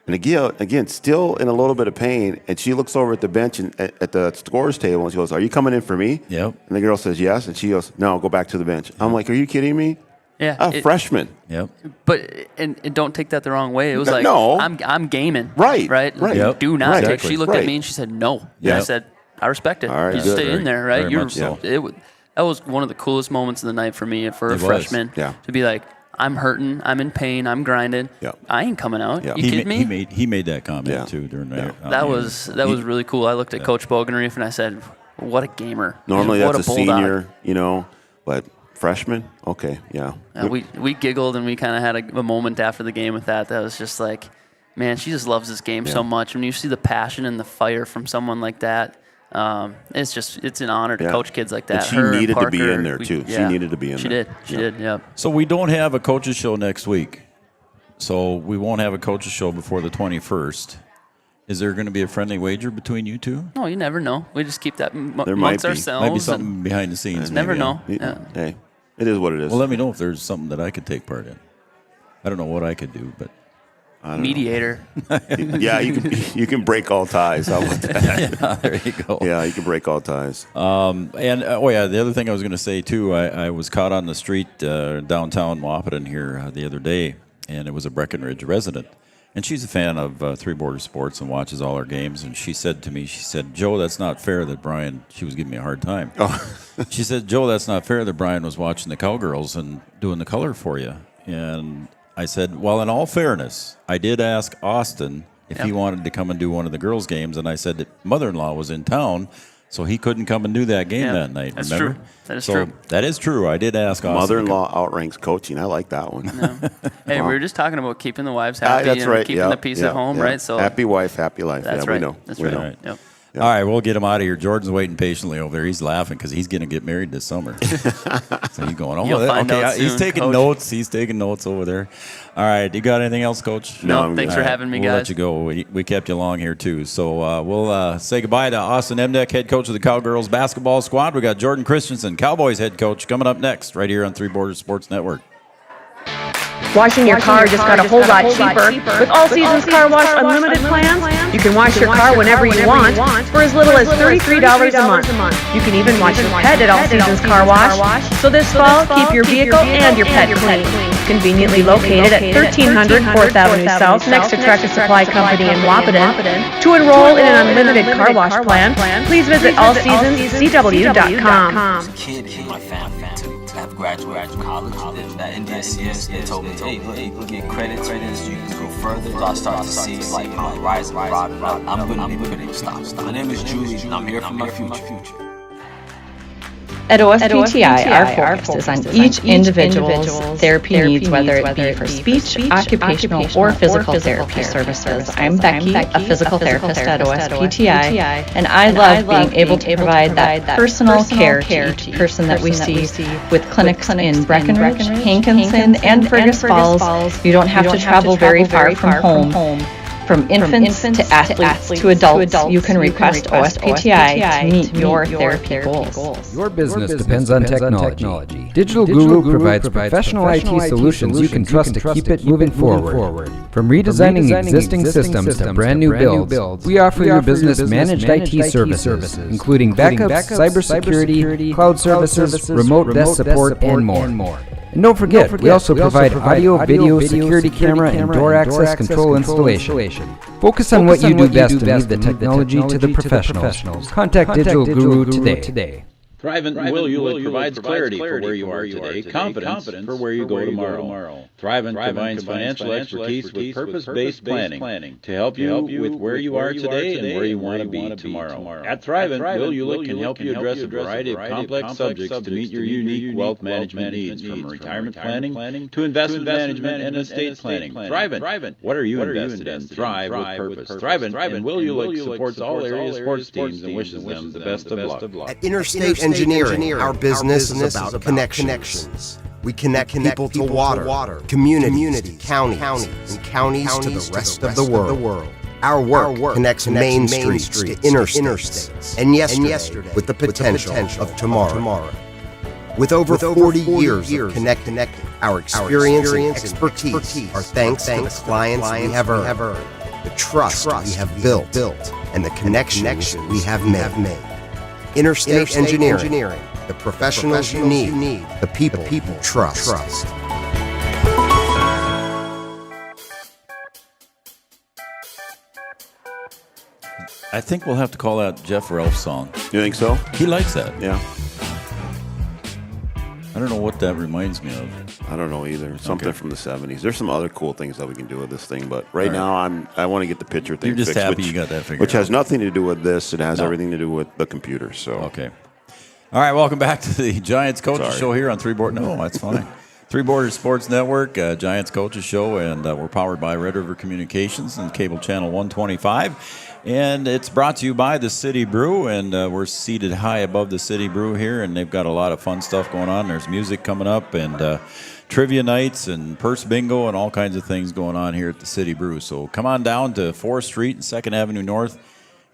And again, still in a little bit of pain, and she looks over at the bench and at the scorer's table, and she goes, "Are you coming in for me?" Yep. And the girl says yes, and she goes, "No, go back to the bench." I'm like, "Are you kidding me?" Yeah. Freshman. Yep. But and don't take that the wrong way. It was like, no, I'm gaming. Right. Yep. Do not take. Exactly. She looked at me and she said no. Yep. I said, I respect it. All right, you good. stay in there, right? Very much so. That was one of the coolest moments of the night for me, for a freshman, to be like, I'm hurting, I'm in pain, I'm grinding. Yep. I ain't coming out. Yep. You kidding me? He made that comment too during that. That was really cool. I looked at Coach Bogenreef and I said, what a gamer. Normally what that's a bulldog. senior, but freshman, okay, yeah. We giggled and we kind of had a moment after the game with that. That was just like, man, she just loves this game so much. When you see the passion and the fire from someone like that, it's an honor to coach kids like that. And she needed to be in there too. She needed to be in there. She did. Yeah. So we don't have a coaches show next week. So we won't have a coaches show before the 21st. Is there going to be a friendly wager between you two? No, you never know. We just keep that there amongst ourselves. Might be something behind the scenes. Never know. Hey, it is what it is. Well, let me know if there's something that I could take part in. I don't know what I could do, but mediator. Yeah, you can break all ties. How about that? Yeah, there you go. Yeah, you can break all ties. The other thing I was going to say too, I was caught on the street downtown Wahpeton here the other day, and it was a Breckenridge resident, and she's a fan of Three Borders Sports and watches all our games. And she said to me, "Joe, that's not fair that Brian." She was giving me a hard time. Oh. She said, "Joe, that's not fair that Brian was watching the Cowgirls and doing the color for you." And I said, well, in all fairness, I did ask Austin if he wanted to come and do one of the girls' games, and I said that mother-in-law was in town, so he couldn't come and do that game that night. That's remember? true. That is so true. That is true. I did ask Austin. Mother-in-law outranks coaching. I like that one. Hey, we were just talking about keeping the wives happy and keeping the peace at home, right? So happy wife, happy life. That's right. We know. That's we right. know. Right. Yep. All right, we'll get him out of here. Jordan's waiting patiently over there. He's laughing because he's going to get married this summer. So he's going, he's taking Coach. notes. He's taking notes over there. All right, you got anything else, Coach? No, thanks for having me, we'll guys. Let you go. We kept you long here, too. So we'll say goodbye to Austin Emdeck, head coach of the Cowgirls basketball squad. We got Jordan Christensen, Cowboys head coach, coming up next right here on Three Borders Sports Network. Washing your car just got a whole lot cheaper. With All Seasons Car Wash Unlimited plans, you can wash your car whenever you want for as little as $33 a month. You can even wash your pet at All Seasons Car Wash. So this fall, keep your vehicle and your pet clean. Conveniently located at 1300 4th Avenue South, next to Tractor Supply Company in Wapaton. To enroll in an unlimited car wash plan, please visit allseasonscw.com. Kid in my family to have graduated from college. That NDSCS, they told me, hey, look, get credit to this, you can go further. So I start to see like my rise. I'm going to be putting a stop. My name is Julie, and I'm here for my future. At OSPTI, our focus is on each individual's therapy needs, whether it be for speech, occupational, or physical therapy services. I'm Becky, a physical therapist at OSPTI, and I love being able to provide that personal care to each person that we see with clinics in Breckenridge, Hankinson, and Fergus Falls. You don't have to travel very far from home. From infants to athletes to adults, you can request OSPTI to meet your therapy goals. Your business depends on technology. Digital Guru provides professional IT solutions you can trust to keep it moving forward. From redesigning existing systems to brand new builds, we offer your business managed IT services, including backups, cybersecurity, cloud services, remote desk support, and more. And don't forget, we also provide audio, video, security camera, and door access control installation. Focus on what you do best and leave the technology to the professionals. Contact Digital Guru today. Thrivent and Will Hewlett provides clarity for where you are today, confidence for where you go tomorrow. Thrivent combines financial expertise with purpose-based planning to help you with where you are today and where you want to be tomorrow. At Thrivent, Will Hewlett can help you address a variety of complex subjects to meet your unique wealth management needs, from retirement planning to investment management and estate planning. Thrivent, what are you invested in? Thrive with purpose. Thrivent and Will Hewlett supports all area sports teams and wishes them the best of luck. At Interstate Engineering, our business is about connections. We connect people to water, community, counties, and counties to the rest of the world. Our work connects main streets to interstates, and yesterday with the potential of tomorrow. With over 40 years of connecting, our experience and expertise are thanks to the clients we have earned, the trust we have built, and the connections we have made. Interstate Engineering, the professionals you need, the people you trust. I think we'll have to call that Jeff Ralph's song. You think so? He likes that. Yeah. I don't know what that reminds me of. I don't know either. Something from the 70s. There's some other cool things that we can do with this thing, but right now I want to get the picture thing You're just fixed, happy you got that figured which has out. nothing to do with this. It has everything to do with the computer. So okay. All right, welcome back to the Giants Coaches Show here on Three Borders. No, that's fine. Three Borders Sports Network, Giants Coaches Show, and we're powered by Red River Communications and cable channel 125. And it's brought to you by the City Brew, and we're seated high above the City Brew here, and they've got a lot of fun stuff going on. There's music coming up, and trivia nights, and purse bingo, and all kinds of things going on here at the City Brew. So come on down to 4th Street and 2nd Avenue North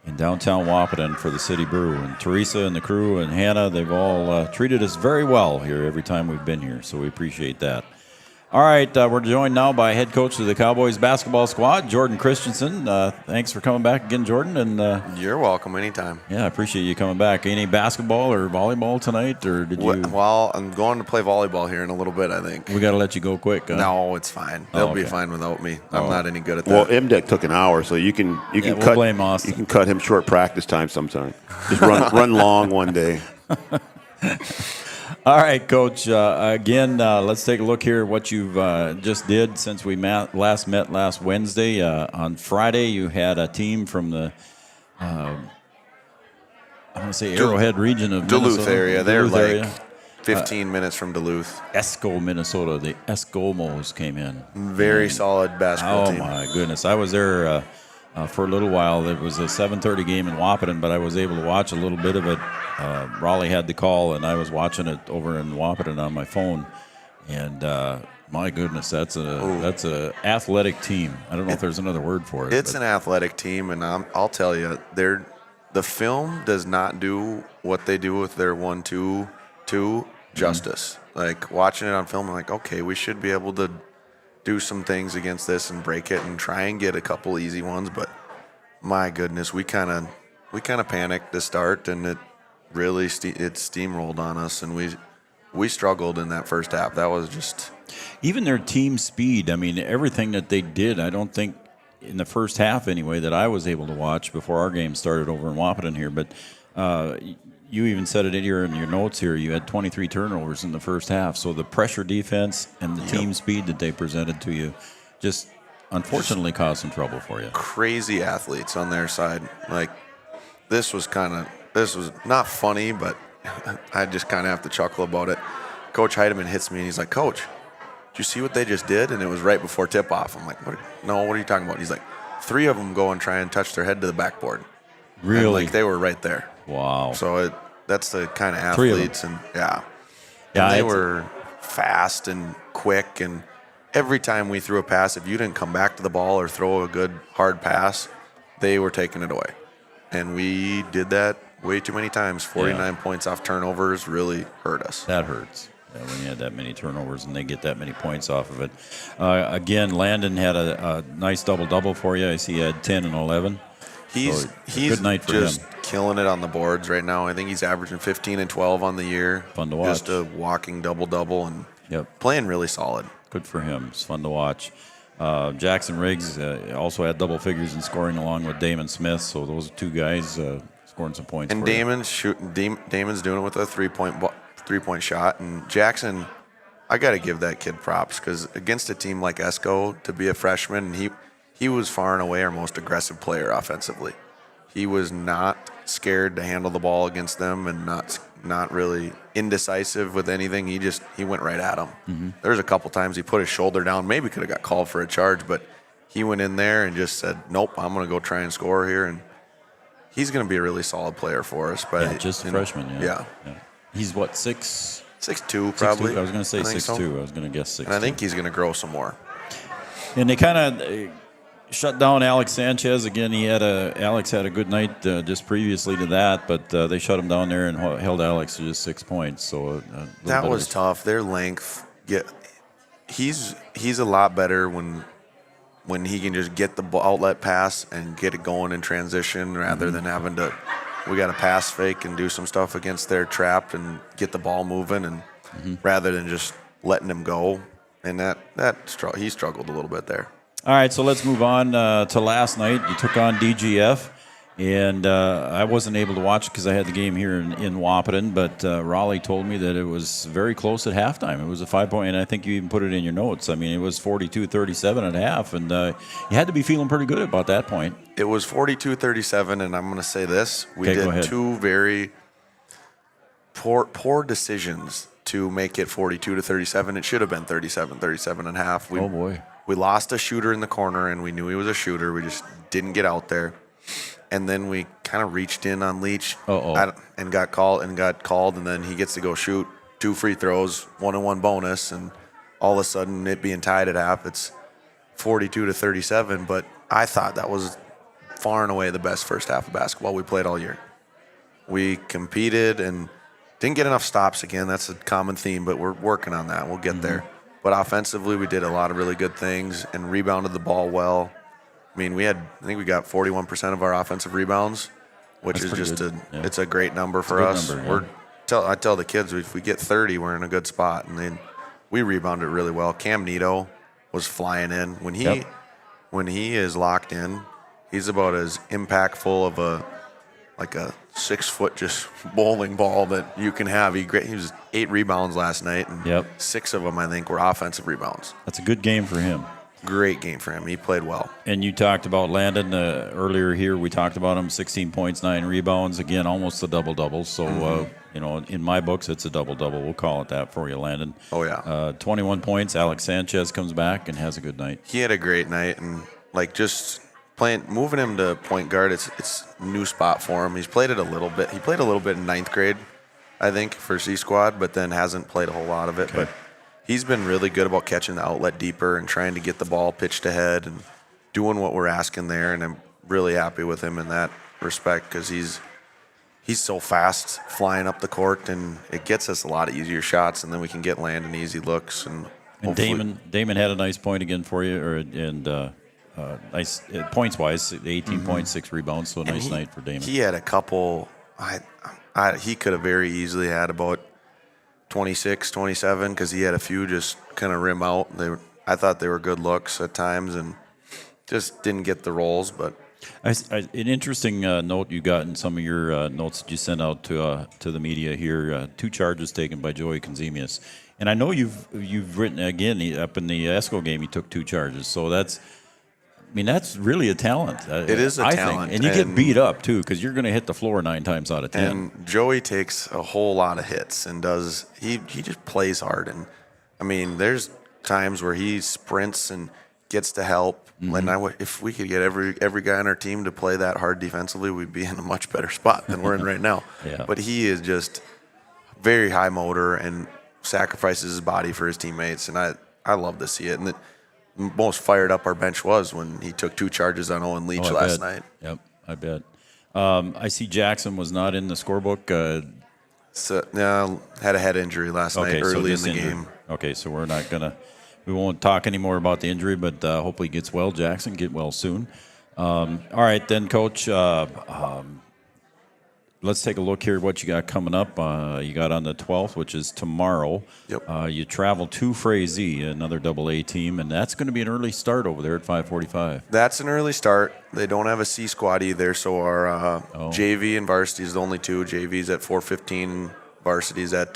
in downtown Wapaton for the City Brew. And Teresa and the crew and Hannah, they've all treated us very well here every time we've been here, so we appreciate that. All right, we're joined now by head coach of the Cowboys basketball squad, Jordan Christensen. Thanks for coming back again, Jordan. And you're welcome anytime. Yeah, I appreciate you coming back. Any basketball or volleyball tonight, or did you? Well, I'm going to play volleyball here in a little bit, I think. We got to let you go quick. No, it's fine. They'll be fine without me. I'm not any good at that. Well, MDEC took an hour, so you can we'll blame Austin. You can cut him short practice time sometime. Just run long one day. All right, Coach. Again, let's take a look here at what you've just did since we last met last Wednesday. On Friday, you had a team from the, I want to say Arrowhead region of Duluth Minnesota. area. They're Duluth like 15 minutes from Duluth. Esco, Minnesota. The Eskimos came in. Very solid basketball team. Oh, my goodness. I was there for a little while. It was a 7:30 game in Wapaton, but I was able to watch a little bit of it. Raleigh had the call, and I was watching it over in Wapaton on my phone. And my goodness, that's a athletic team. I don't know if there's another word for it. It's an athletic team, and I'll tell you, the film does not do what they do with their 1-2-2 justice. Like watching it on film, I'm like, okay, we should be able to do some things against this and break it and try and get a couple easy ones. But my goodness, we kind of panicked to start, and it really it steamrolled on us, and we struggled in that first half. That was just even their team speed. I mean, everything that they did, I don't think in the first half anyway that I was able to watch before our game started over in Wahpeton here. But you even said it in your notes here. You had 23 turnovers in the first half. So the pressure defense and the team speed that they presented to you just unfortunately caused some trouble for you. Crazy athletes on their side. Like this was not funny, but I just kind of have to chuckle about it. Coach Heidemann hits me and he's like, "Coach, did you see what they just did?" And it was right before tip-off. I'm like, what are you talking about? And he's like, 3 of them go and try and touch their head to the backboard. Really? And like they were right there. Wow. So that's the kind of 3 of athletes. And Yeah, and they were fast and quick. And every time we threw a pass, if you didn't come back to the ball or throw a good hard pass, they were taking it away. And we did that way too many times. 49 points off turnovers really hurt us. That hurts. Yeah, when you had that many turnovers and they get that many points off of it. Again, Landon had a nice double-double for you. I see he had 10 and 11. He's good night for just him. killing it on the boards right now. I think he's averaging 15 and 12 on the year. Fun to watch. Just a walking double-double and playing really solid. Good for him. It's fun to watch. Jackson Riggs also had double figures in scoring along with Damon Smith. So those 2 guys scoring some points. And for Damon's doing it with a three-point shot. And Jackson, I got to give that kid props because against a team like Esco, to be a freshman, he was far and away our most aggressive player offensively. He was not scared to handle the ball against them and not really indecisive with anything. He went right at them. Mm-hmm. There was a couple times he put his shoulder down, maybe could have got called for a charge, but he went in there and just said, "Nope, I'm going to go try and score here." And he's going to be a really solid player for us. But just a freshman. Yeah. He's what, 6'2", 6'2", probably. 6'2"? I was going to say 6'2". So. I was going to guess 6'2". And I think he's going to grow some more. And they kind of shut down Alex Sanchez again. Alex had a good night just previously to that, but they shut him down there and held Alex to just 6 points. So that was tough. Their length, he's a lot better when he can just get the outlet pass and get it going in transition rather than having to. We got to pass fake and do some stuff against their trap and get the ball moving, and rather than just letting him go. And he struggled a little bit there. All right, so let's move on to last night. You took on DGF, and I wasn't able to watch because I had the game here in Wahpeton, but Raleigh told me that it was very close at halftime. It was a 5-point, and I think you even put it in your notes. I mean, it was 42-37 at half, and you had to be feeling pretty good about that point. It was 42-37, and I'm going to say this. We did 2 very poor decisions to make it 42-37. It should have been 37 and a half. Oh, boy. We lost a shooter in the corner, and we knew he was a shooter. We just didn't get out there. And then we kind of reached in on Leach and got called, and then he gets to go shoot 2 free throws, 1-and-1 bonus, and all of a sudden it being tied at half, it's 42-37. But I thought that was far and away the best first half of basketball we played all year. We competed and didn't get enough stops again. That's a common theme, but we're working on that. We'll get there. But offensively, we did a lot of really good things and rebounded the ball well. I mean, I think we got 41% of our offensive rebounds, which is just it's a great number for us. I tell the kids, if we get 30, we're in a good spot. And then we rebounded really well. Cam Nito was flying in. When he is locked in, he's about as impactful of a 6-foot just bowling ball that you can have. He was 8 rebounds last night, and 6 of them, I think, were offensive rebounds. That's a good game for him. Great game for him. He played well. And you talked about Landon earlier here. We talked about him, 16 points, 9 rebounds. Again, almost a double-double. So, in my books, it's a double-double. We'll call it that for you, Landon. Oh, yeah. 21 points. Alex Sanchez comes back and has a good night. He had a great night, and, just moving him to point guard, it's a new spot for him. He's played it a little bit. He played a little bit in 9th grade, I think, for C Squad, but then hasn't played a whole lot of it. Okay. But he's been really good about catching the outlet deeper and trying to get the ball pitched ahead and doing what we're asking there. And I'm really happy with him in that respect because he's so fast flying up the court, and it gets us a lot of easier shots, and then we can get Landon easy looks. And And Damon had a nice point again for you, nice points-wise, 18 points, 6 rebounds, so a nice night for Damon. He had a couple. He could have very easily had about 26, 27 because he had a few just kind of rim out. I thought they were good looks at times and just didn't get the rolls. But an interesting note you got in some of your notes that you sent out to the media here, 2 charges taken by Joey Konzemius. And I know you've written, again, up in the ESCO game, he took 2 charges. So that's really a talent. It is a talent. Think. And you get beat up, too, because you're going to hit the floor 9 times out of 10. And Joey takes a whole lot of hits and he just plays hard. And, there's times where he sprints and gets to help. Mm-hmm. And if we could get every guy on our team to play that hard defensively, we'd be in a much better spot than we're in right now. Yeah. But he is just very high motor and sacrifices his body for his teammates. And I love to see it. And the most fired up our bench was when he took 2 charges on Owen Leach last night. Yep, I bet. I see Jackson was not in the scorebook. Had a head injury last night early in the game. Okay, so we won't talk anymore about the injury, but hopefully he gets well. Jackson, get well soon. All right, then, Coach, let's take a look here at what you got coming up. You got on the 12th, which is tomorrow. Yep. You travel to Frazee, another AA team, and that's going to be an early start over there at 5:45. That's an early start. They don't have a C squad either, so our JV and varsity is the only 2. JV's at 4:15, varsity's at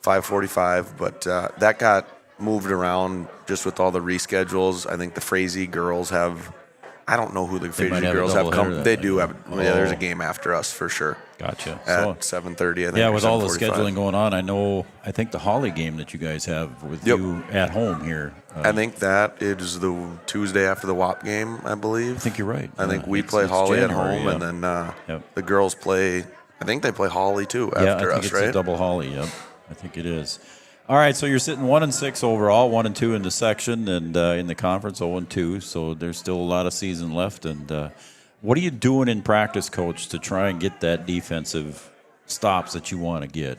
5:45. But that got moved around just with all the reschedules. I think the Frazee girls have. I don't know who the Frazee girls have come. They do have. There's a game after us for sure. Gotcha. At 7:30, I think. Yeah, with all the scheduling going on, I think the Holly game that you guys have with you at home here. I think that is the Tuesday after the WAP game, I believe. I think you're right. I think we play Holly at home, and then the girls play. I think they play Holly too after I think us, it's a double Holly. Yep, I think it is. All right, so you're sitting 1-6 overall, 1-2 in the section, and in the conference 0-2. So there's still a lot of season left. And what are you doing in practice, Coach, to try and get that defensive stops that you want to get?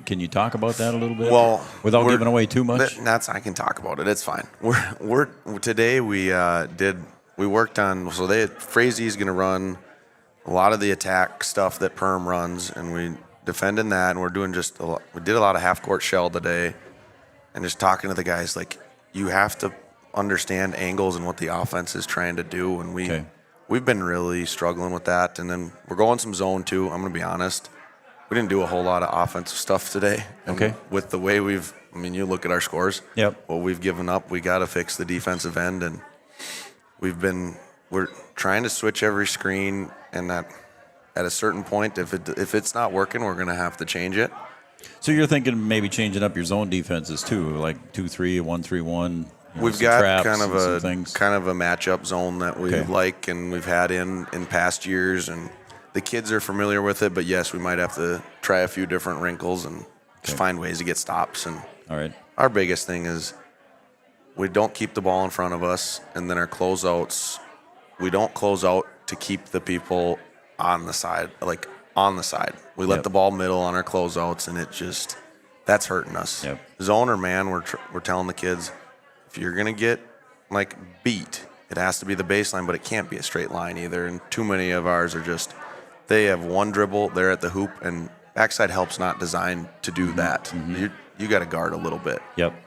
Can you talk about that a little bit? Well, without giving away too much. I can talk about it. It's fine. Today we worked on. So Frazee's going to run a lot of the attack stuff that Perm runs, and we. Defending that, and we're doing we did a lot of half-court shell today, and just talking to the guys, like, you have to understand angles and what the offense is trying to do, and we've been really struggling with that, and then we're going some zone too. I'm going to be honest, we didn't do a whole lot of offensive stuff today. And with the way you look at our scores. Yep. What we've given up, we got to fix the defensive end, and we're trying to switch every screen, and that. At a certain point, if it's not working, we're going to have to change it. So you're thinking maybe changing up your zone defenses too, like 2-3, 1-3-1. We've got kind of a matchup zone that we like and we've had in past years, and the kids are familiar with it. But yes, we might have to try a few different wrinkles and just find ways to get stops. And all right, our biggest thing is we don't keep the ball in front of us, and then our closeouts, we don't close out to keep the people on the side. We let the ball middle on our closeouts, and that's hurting us. Zone or man, we're telling the kids, if you're going to get beat, it has to be the baseline, but it can't be a straight line either. And too many of ours are they have one dribble, they're at the hoop, and backside help's not designed to do that. Mm-hmm. You got to guard a little bit. Yep.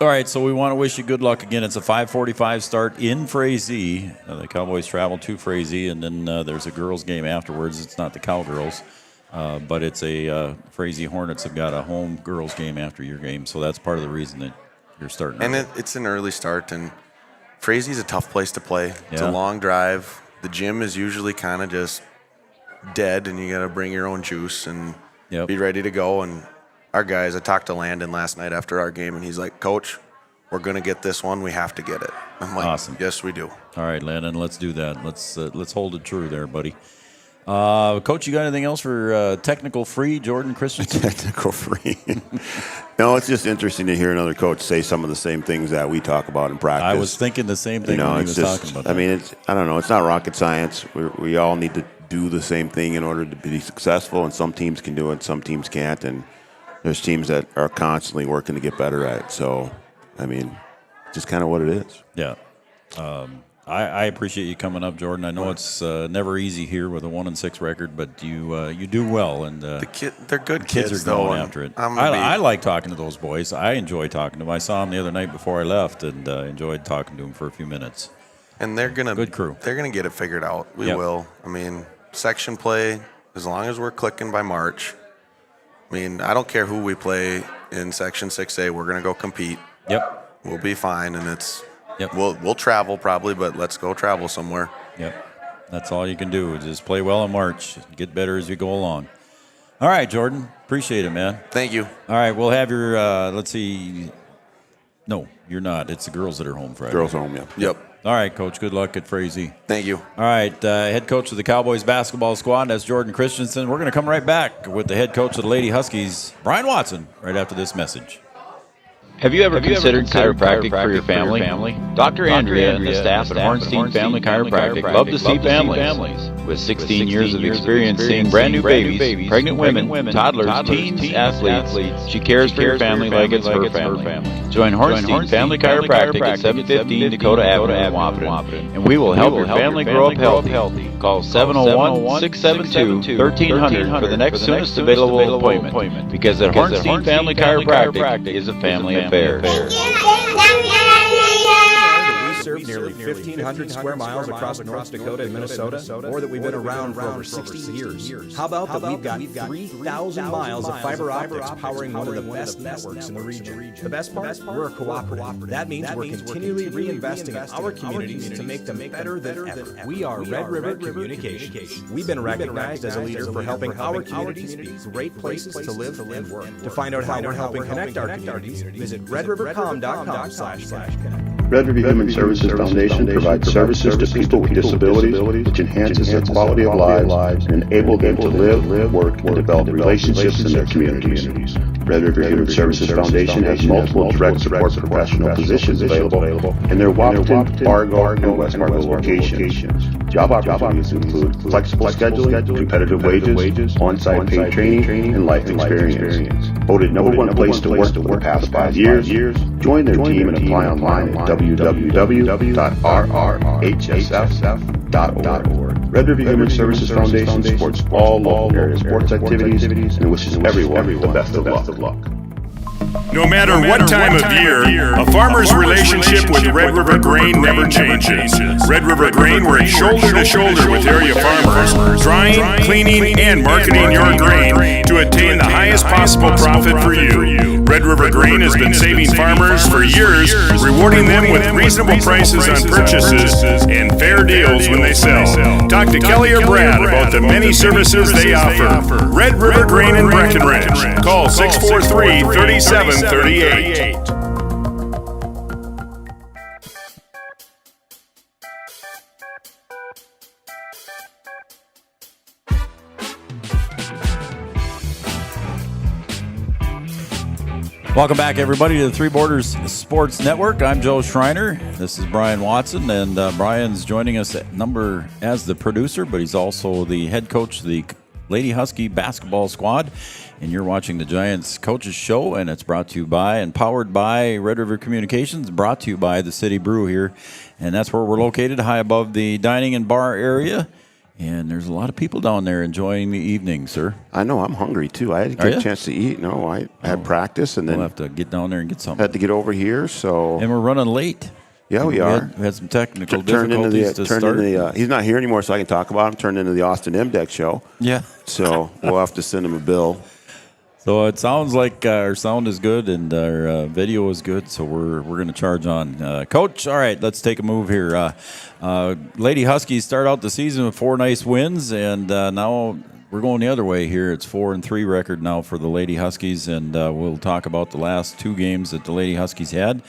All right, so we want to wish you good luck again. It's a 5:45 start in Frazee. The Cowboys travel to Frazee, and then there's a girls' game afterwards. It's not the Cowgirls, but it's a Frazee Hornets have got a home girls' game after your game, so that's part of the reason that you're starting. And it's an early start, and Frazee's a tough place to play. It's a long drive. The gym is usually kind of just dead, and you got to bring your own juice and be ready to go. And our guys, I talked to Landon last night after our game, and he's like, Coach, we're going to get this one. We have to get it. I'm like, awesome. Yes, we do. All right, Landon, let's do that. Let's hold it true there, buddy. Coach, you got anything else for technical free Jordan Christensen? Technical free. No, it's just interesting to hear another coach say some of the same things that we talk about in practice. I was thinking the same thing when he was talking about that. I mean, I don't know. It's not rocket science. We all need to do the same thing in order to be successful, and some teams can do it, some teams can't. And there's teams that are constantly working to get better at it. So, I mean, just kind of what it is. Yeah. I appreciate you coming up, Jordan. I know it's never easy here with a 1-6 record, but you do well, and they're good kids kids are going though, after it. and I like talking to those boys. I enjoy talking to them. I saw them the other night before I left, and enjoyed talking to them for a few minutes. And they're gonna good crew. They're gonna get it figured out. We Yep. will. I mean, section play, as long as we're clicking by March. I mean, I don't care who we play in Section 6A. We're gonna go compete. Yep. We'll be fine, and it's. Yep. We'll travel probably, but let's go travel somewhere. Yep. That's all you can do. Just play well in March. Get better as you go along. All right, Jordan. Appreciate it, man. Thank you. All right, we'll have your, let's see. No, you're not. It's the girls that are home Friday. Girls home, yeah. Yep. All right, Coach. Good luck at Frazee. Thank you. All right, head coach of the Cowboys basketball squad, that's Jordan Christensen. We're going to come right back with the head coach of the Lady Huskies, Brian Watson, right after this message. Have you ever considered chiropractic for your family? Dr. Andrea and the staff at Hornstein Family Chiropractic love to see families. With 16 years of experience seeing brand new babies, pregnant women, toddlers, teens, athletes, she cares for your family like it's her family. Join Hornstein Family Chiropractic at 715 Dakota Avenue in Wapaton, and we will help your family grow up healthy. Call 701-672-1300 for the next soonest available appointment, because at Hornstein Family Chiropractic is a family affair. Serve nearly 1,500 square miles across North Dakota and Minnesota, or that we've been around for over 60 years. How about that we've got 3,000 miles of fiber optics powering one of the best networks in the region? The best part? We're a cooperative. That means we're continually reinvesting in our communities to make them better than ever. We are Red River Communications. We've been recognized as a leader for helping our communities be great places to live and work. To find out how we're helping connect our communities, visit redrivercom.com/connect. Red River Human Services Foundation provides services to people with disabilities, which enhances their quality of lives and enable them to live, work, and develop relationships in their communities. Red River Human Services Foundation has multiple direct support professional positions available in their Wapaton, Fargo, and West Fargo locations. Job opportunities include flexible scheduling, competitive wages, on-site paid training, and life experience. Voted #1 place to work for the past 5 years. Join their team and apply online at www.rrhsf.org. Red River Human Services Foundation supports all local area sports activities and wishes everyone the best of luck. No matter what time of year, a farmer's relationship with Red River Grain never changes. Red River Grain works shoulder to shoulder with area farmers, drying, cleaning, and marketing your grain to attain the highest possible profit for you. Red River Grain has been saving farmers for years, rewarding them with reasonable prices on purchases and fair deals when they sell. Talk to Kelly or Brad about the many services they offer. Red River Grain in Breckenridge. Call 643-3738. Welcome back, everybody, to the Three Borders Sports Network. I'm Joe Schreiner. This is Brian Watson, and Brian's joining us as the producer, but he's also the head coach of the Lady Husky basketball squad. And you're watching the Giants Coaches Show, and it's brought to you by and powered by Red River Communications, brought to you by the City Brew here. And that's where we're located, high above the dining and bar area. And there's a lot of people down there enjoying the evening, sir. I know. I'm hungry, too. I didn't get a chance to eat. No, I had practice, and then we'll have to get down there and get something. Had to get over here, so. And we're running late. Yeah, we are. We had some technical difficulties to start. He's not here anymore, so I can talk about him. Turned into the Austin Imdex show. Yeah. So we'll have to send him a bill. So it sounds like our sound is good and our video is good, so we're going to charge on. Coach, all right, let's take a move here. Lady Huskies start out the season with 4 nice wins, and now we're going the other way here. It's 4-3 record now for the Lady Huskies, and we'll talk about the last 2 games that the Lady Huskies had.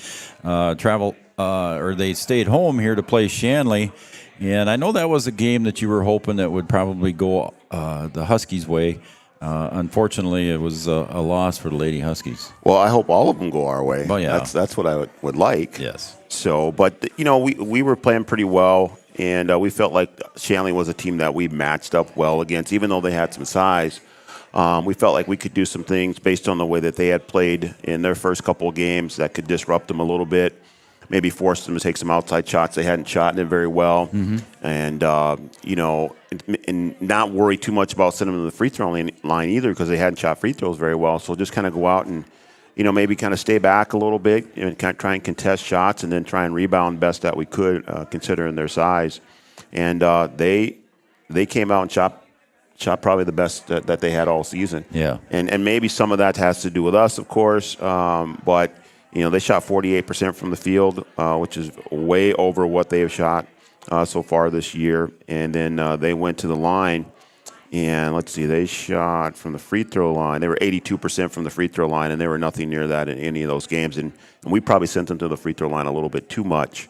They stayed home here to play Shanley, and I know that was a game that you were hoping that would probably go the Huskies' way. Unfortunately, it was a loss for the Lady Huskies. Well, I hope all of them go our way. Well, yeah. That's what I would like. Yes. So, but, we were playing pretty well, and we felt like Shanley was a team that we matched up well against, even though they had some size. We felt like we could do some things based on the way that they had played in their first couple of games that could disrupt them a little bit, maybe force them to take some outside shots. They hadn't shot it very well. And, and not worry too much about sending them to the free throw line either because they hadn't shot free throws very well. So just kind of go out and, maybe kind of stay back a little bit and kind of try and contest shots and then try and rebound best that we could considering their size. And they came out and shot probably the best that they had all season. Yeah. And maybe some of that has to do with us, of course. But, they shot 48% from the field, which is way over what they have shot so far this year. And then they went to the line. And let's see, they shot from the free throw line. They were 82% from the free throw line, and they were nothing near that in any of those games. And we probably sent them to the free throw line a little bit too much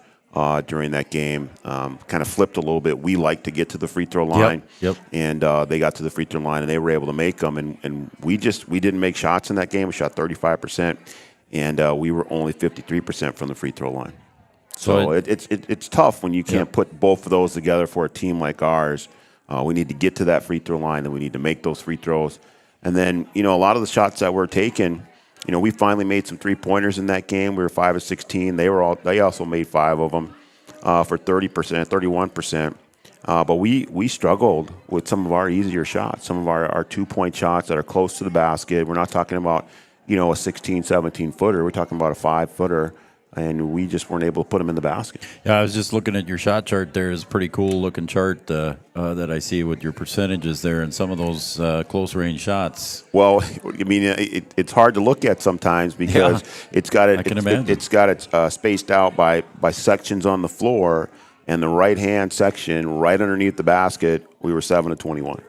during that game. Kind of flipped a little bit. We like to get to the free throw line. Yep. And they got to the free throw line, and they were able to make them. And we didn't make shots in that game. We shot 35%, and we were only 53% from the free throw line. So it's tough when you can't put both of those together for a team like ours. We need to get to that free throw line, and we need to make those free throws. And then, a lot of the shots that were taken, we finally made some three-pointers in that game. We were 5 of 16. They also made 5 of them for 30%, 31%. But we struggled with some of our easier shots, some of our 2-point shots that are close to the basket. We're not talking about, a 16, 17-footer. We're talking about a 5-footer. And we just weren't able to put them in the basket. Yeah, I was just looking at your shot chart there. It's a pretty cool-looking chart that I see with your percentages there and some of those close-range shots. Well, it's hard to look at sometimes because it's got it spaced out by sections on the floor, and the right-hand section right underneath the basket, we were 7 of 21.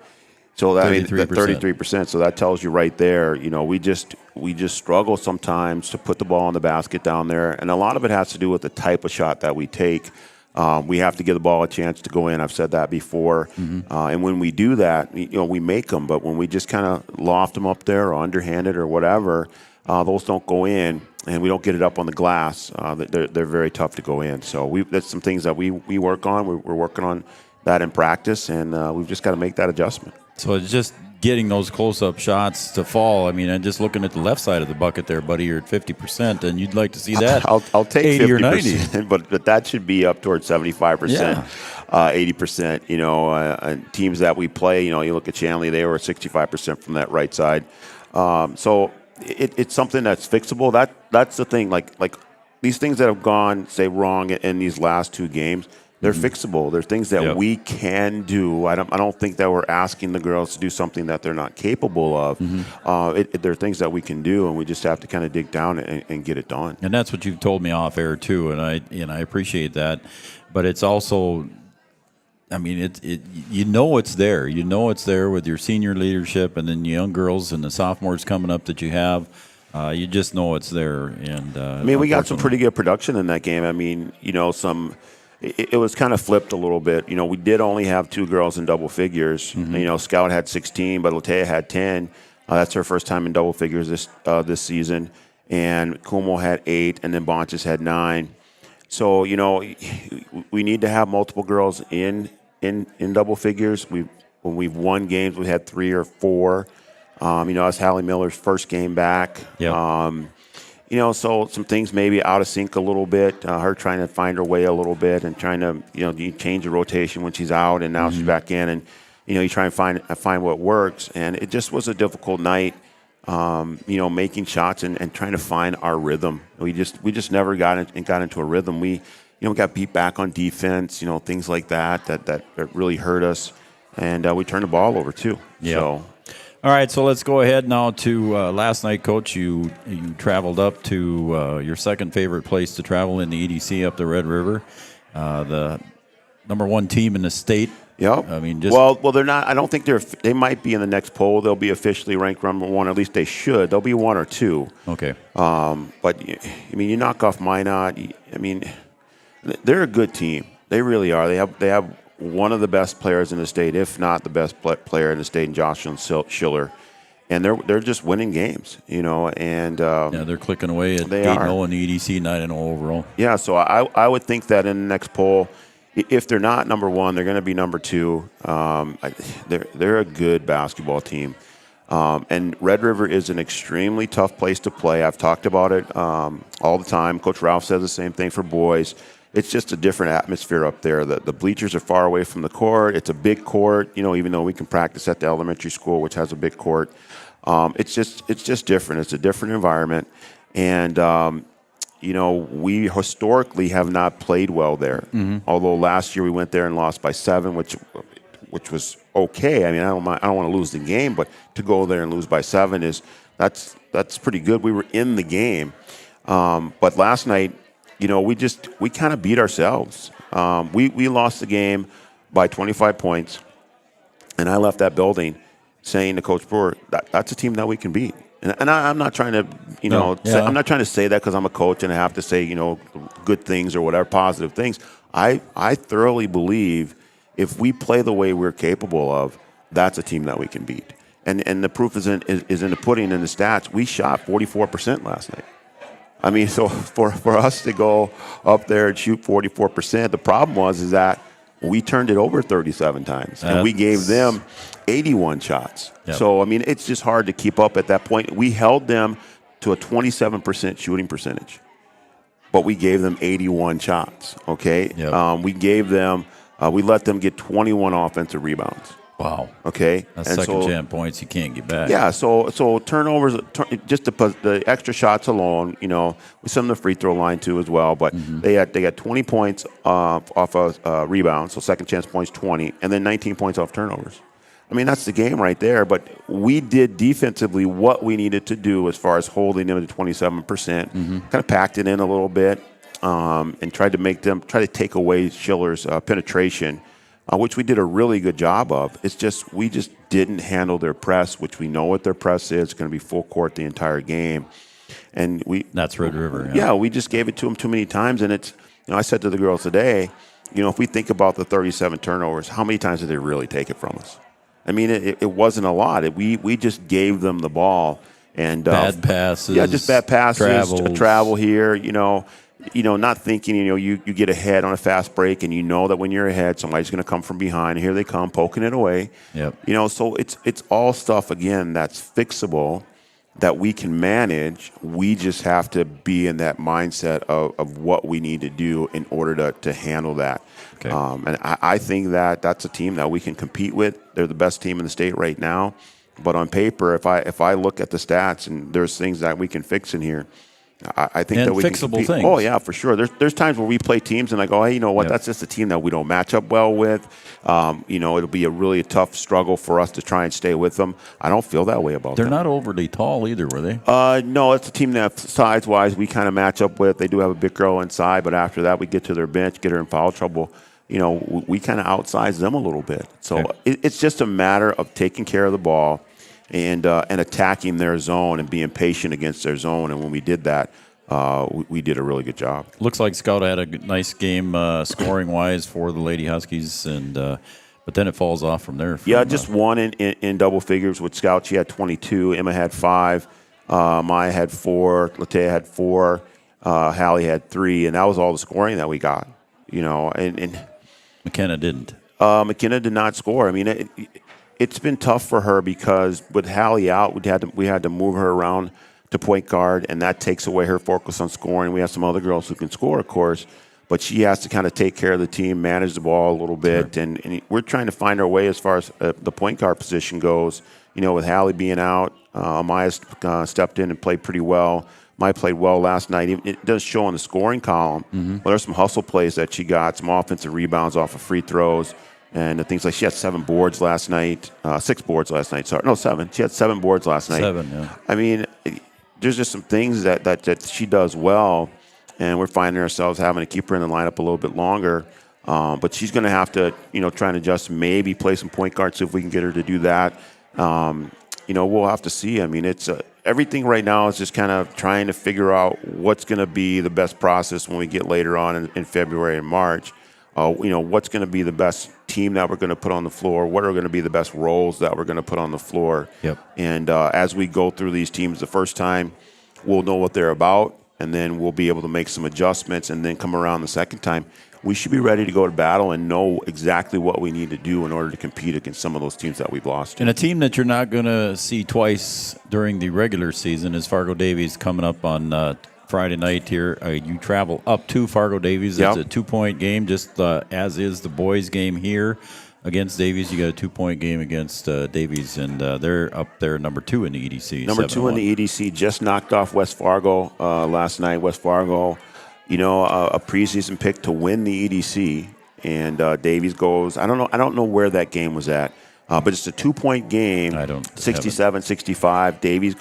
So that 33%. So that tells you right there, we just struggle sometimes to put the ball in the basket down there, and a lot of it has to do with the type of shot that we take. We have to give the ball a chance to go in. I've said that before, and when we do that, we make them. But when we just kind of loft them up there or underhanded or whatever, those don't go in, and we don't get it up on the glass. They're very tough to go in. So that's some things that we work on. We're working on that in practice, and we've just got to make that adjustment. So it's just getting those close-up shots to fall. And just looking at the left side of the bucket there, buddy, you're at 50%, and you'd like to see that. I'll take 80 50%, or 90. but that should be up towards 75%, 80%. Teams that we play, you look at Shanley, they were 65% from that right side. So it's something that's fixable. That's the thing. Like these things that have gone, say, wrong in these last 2 games, they're fixable. They're things that we can do. I don't think that we're asking the girls to do something that they're not capable of. They're things that we can do, and we just have to kind of dig down and get it done. And that's what you've told me off air too, and I appreciate that. But it's also, it's there. It's there with your senior leadership, and then the young girls and the sophomores coming up that you have. You just know it's there. And we got some pretty good production in that game. It was kind of flipped a little bit. We did only have 2 girls in double figures. Scout had 16, but Latea had 10. That's her first time in double figures this season. And Kumo had 8, and then Bonches had 9. So, we need to have multiple girls in double figures. When we've won games, we had 3 or 4. That's Hallie Miller's first game back. So some things maybe out of sync a little bit. Her trying to find her way a little bit and trying to, you change the rotation when she's out and now she's back in, and you try and find what works. And it just was a difficult night, making shots and trying to find our rhythm. We just never got into a rhythm. We got beat back on defense, things like that really hurt us, and we turned the ball over too. So. All right, so let's go ahead now to last night, Coach. You traveled up to your second favorite place to travel in the EDC, up the Red River, the number 1 team in the state. Yep. Well, they're not. I don't think they might be in the next poll. They'll be officially ranked number 1. At least they should. They'll be 1 or 2. Okay. But you knock off Minot. They're a good team. They really are. They have one of the best players in the state, if not the best player in the state, in Jocelyn Schiller. And they're just winning games, and they're clicking away at 8-0 in the EDC, 9-0 overall. Yeah, so I would think that in the next poll, if they're not number 1, they're going to be number 2. They're a good basketball team. And Red River is an extremely tough place to play. I've talked about it all the time. Coach Ralph says the same thing for boys. It's just a different atmosphere up there. The bleachers are far away from the court. It's a big court, even though we can practice at the elementary school, which has a big court. It's just different. It's a different environment. And, we historically have not played well there. Mm-hmm. Although last year we went there and lost by 7, which was okay. I mean, I don't want to lose the game, but to go there and lose by 7 that's pretty good. We were in the game. But last night, we kind of beat ourselves. We lost the game by 25 points, and I left that building saying to Coach Brewer, that's a team that we can beat. And I'm not trying to, I'm not trying to say that because I'm a coach and I have to say, good things or whatever, positive things. I thoroughly believe if we play the way we're capable of, that's a team that we can beat. And the proof is in the pudding in the stats. We shot 44% last night. I mean, so for us to go up there and shoot 44%, the problem is that we turned it over 37 times, and we gave them 81 shots. Yep. So, I mean, it's just hard to keep up at that point. We held them to a 27% shooting percentage, but we gave them 81 shots, okay? Yep. We let them get 21 offensive rebounds. Wow. Okay. That's second-chance points you can't get back. Yeah. So turnovers, just the extra shots alone. We sent them the free throw line too as well. But they got 20 points off of rebounds, so second-chance points 20, and then 19 points off turnovers. I mean, that's the game right there. But we did defensively what we needed to do as far as holding them to 27%. Kind of packed it in a little bit and tried to take away Schiller's penetration. Which we did a really good job of. It's just we just didn't handle their press, which we know what their press is. It's going to be full court the entire game, and that's Red River. Yeah, we just gave it to them too many times, and it's. I said to the girls today, if we think about the 37 turnovers, how many times did they really take it from us? I mean, it wasn't a lot. We just gave them the ball and bad passes. Yeah, just bad passes. Travel here. Not thinking, you get ahead on a fast break and that when you're ahead, somebody's going to come from behind. Here they come, poking it away. Yep. So it's all stuff, again, that's fixable, that we can manage. We just have to be in that mindset of what we need to do in order to handle that. Okay. And I think that's a team that we can compete with. They're the best team in the state right now. But on paper, if I look at the stats and there's things that we can fix in here, I think and that we fixable can things. Oh yeah, for sure. There's times where we play teams and I go, hey, you know what? Yep. That's just a team that we don't match up well with. It'll be a really tough struggle for us to try and stay with them. I don't feel that way about them. They're not overly tall either, were they? No, it's a team that size-wise we kind of match up with. They do have a big girl inside, but after that we get to their bench, get her in foul trouble. We kind of outsize them a little bit. So it's just a matter of taking care of the ball. And attacking their zone and being patient against their zone. And when we did that, we did a really good job. Looks like Scout had a nice game scoring-wise for the Lady Huskies, but then it falls off from there. Just one in double figures with Scout. She had 22. Emma had 5. Maya had 4. Latea had 4. Hallie had 3. And that was all the scoring that we got. And McKenna didn't. McKenna did not score. I mean, it's been tough for her because with Hallie out, we had to move her around to point guard, and that takes away her focus on scoring. We have some other girls who can score, of course, but she has to kind of take care of the team, manage the ball a little bit, sure. and we're trying to find our way as far as the point guard position goes. With Hallie being out, Maya stepped in and played pretty well. Maya played well last night. It does show on the scoring column, but there's some hustle plays that she got, some offensive rebounds off of free throws. And the things like she had 7 boards last night, 6 boards last night. Sorry, no, 7. She had 7 boards last night. 7, yeah. I mean, there's just some things that she does well, and we're finding ourselves having to keep her in the lineup a little bit longer. But she's going to have to, try and adjust, maybe play some point guard, see if we can get her to do that. We'll have to see. I mean, it's everything right now is just kind of trying to figure out what's going to be the best process when we get later on in February and March. What's going to be the best team that we're going to put on the floor, what are going to be the best roles that we're going to put on the floor. Yep. And as we go through these teams the first time, we'll know what they're about, and then we'll be able to make some adjustments and then come around the second time. we should be ready to go to battle and know exactly what we need to do in order to compete against some of those teams that we've lost. And a team that you're not going to see twice during the regular season is Fargo Davies coming up on Friday night here. You travel up to Fargo Davies. It's a 2-point game, just as is the boys' game here against Davies. You got a 2-point game against Davies, and they're up there number 2 in the EDC. Number 2 in the EDC, just knocked off West Fargo last night. West Fargo, a preseason pick to win the EDC, and Davies goes. I don't know where that game was at, but it's a 2-point game. 67-65. Davies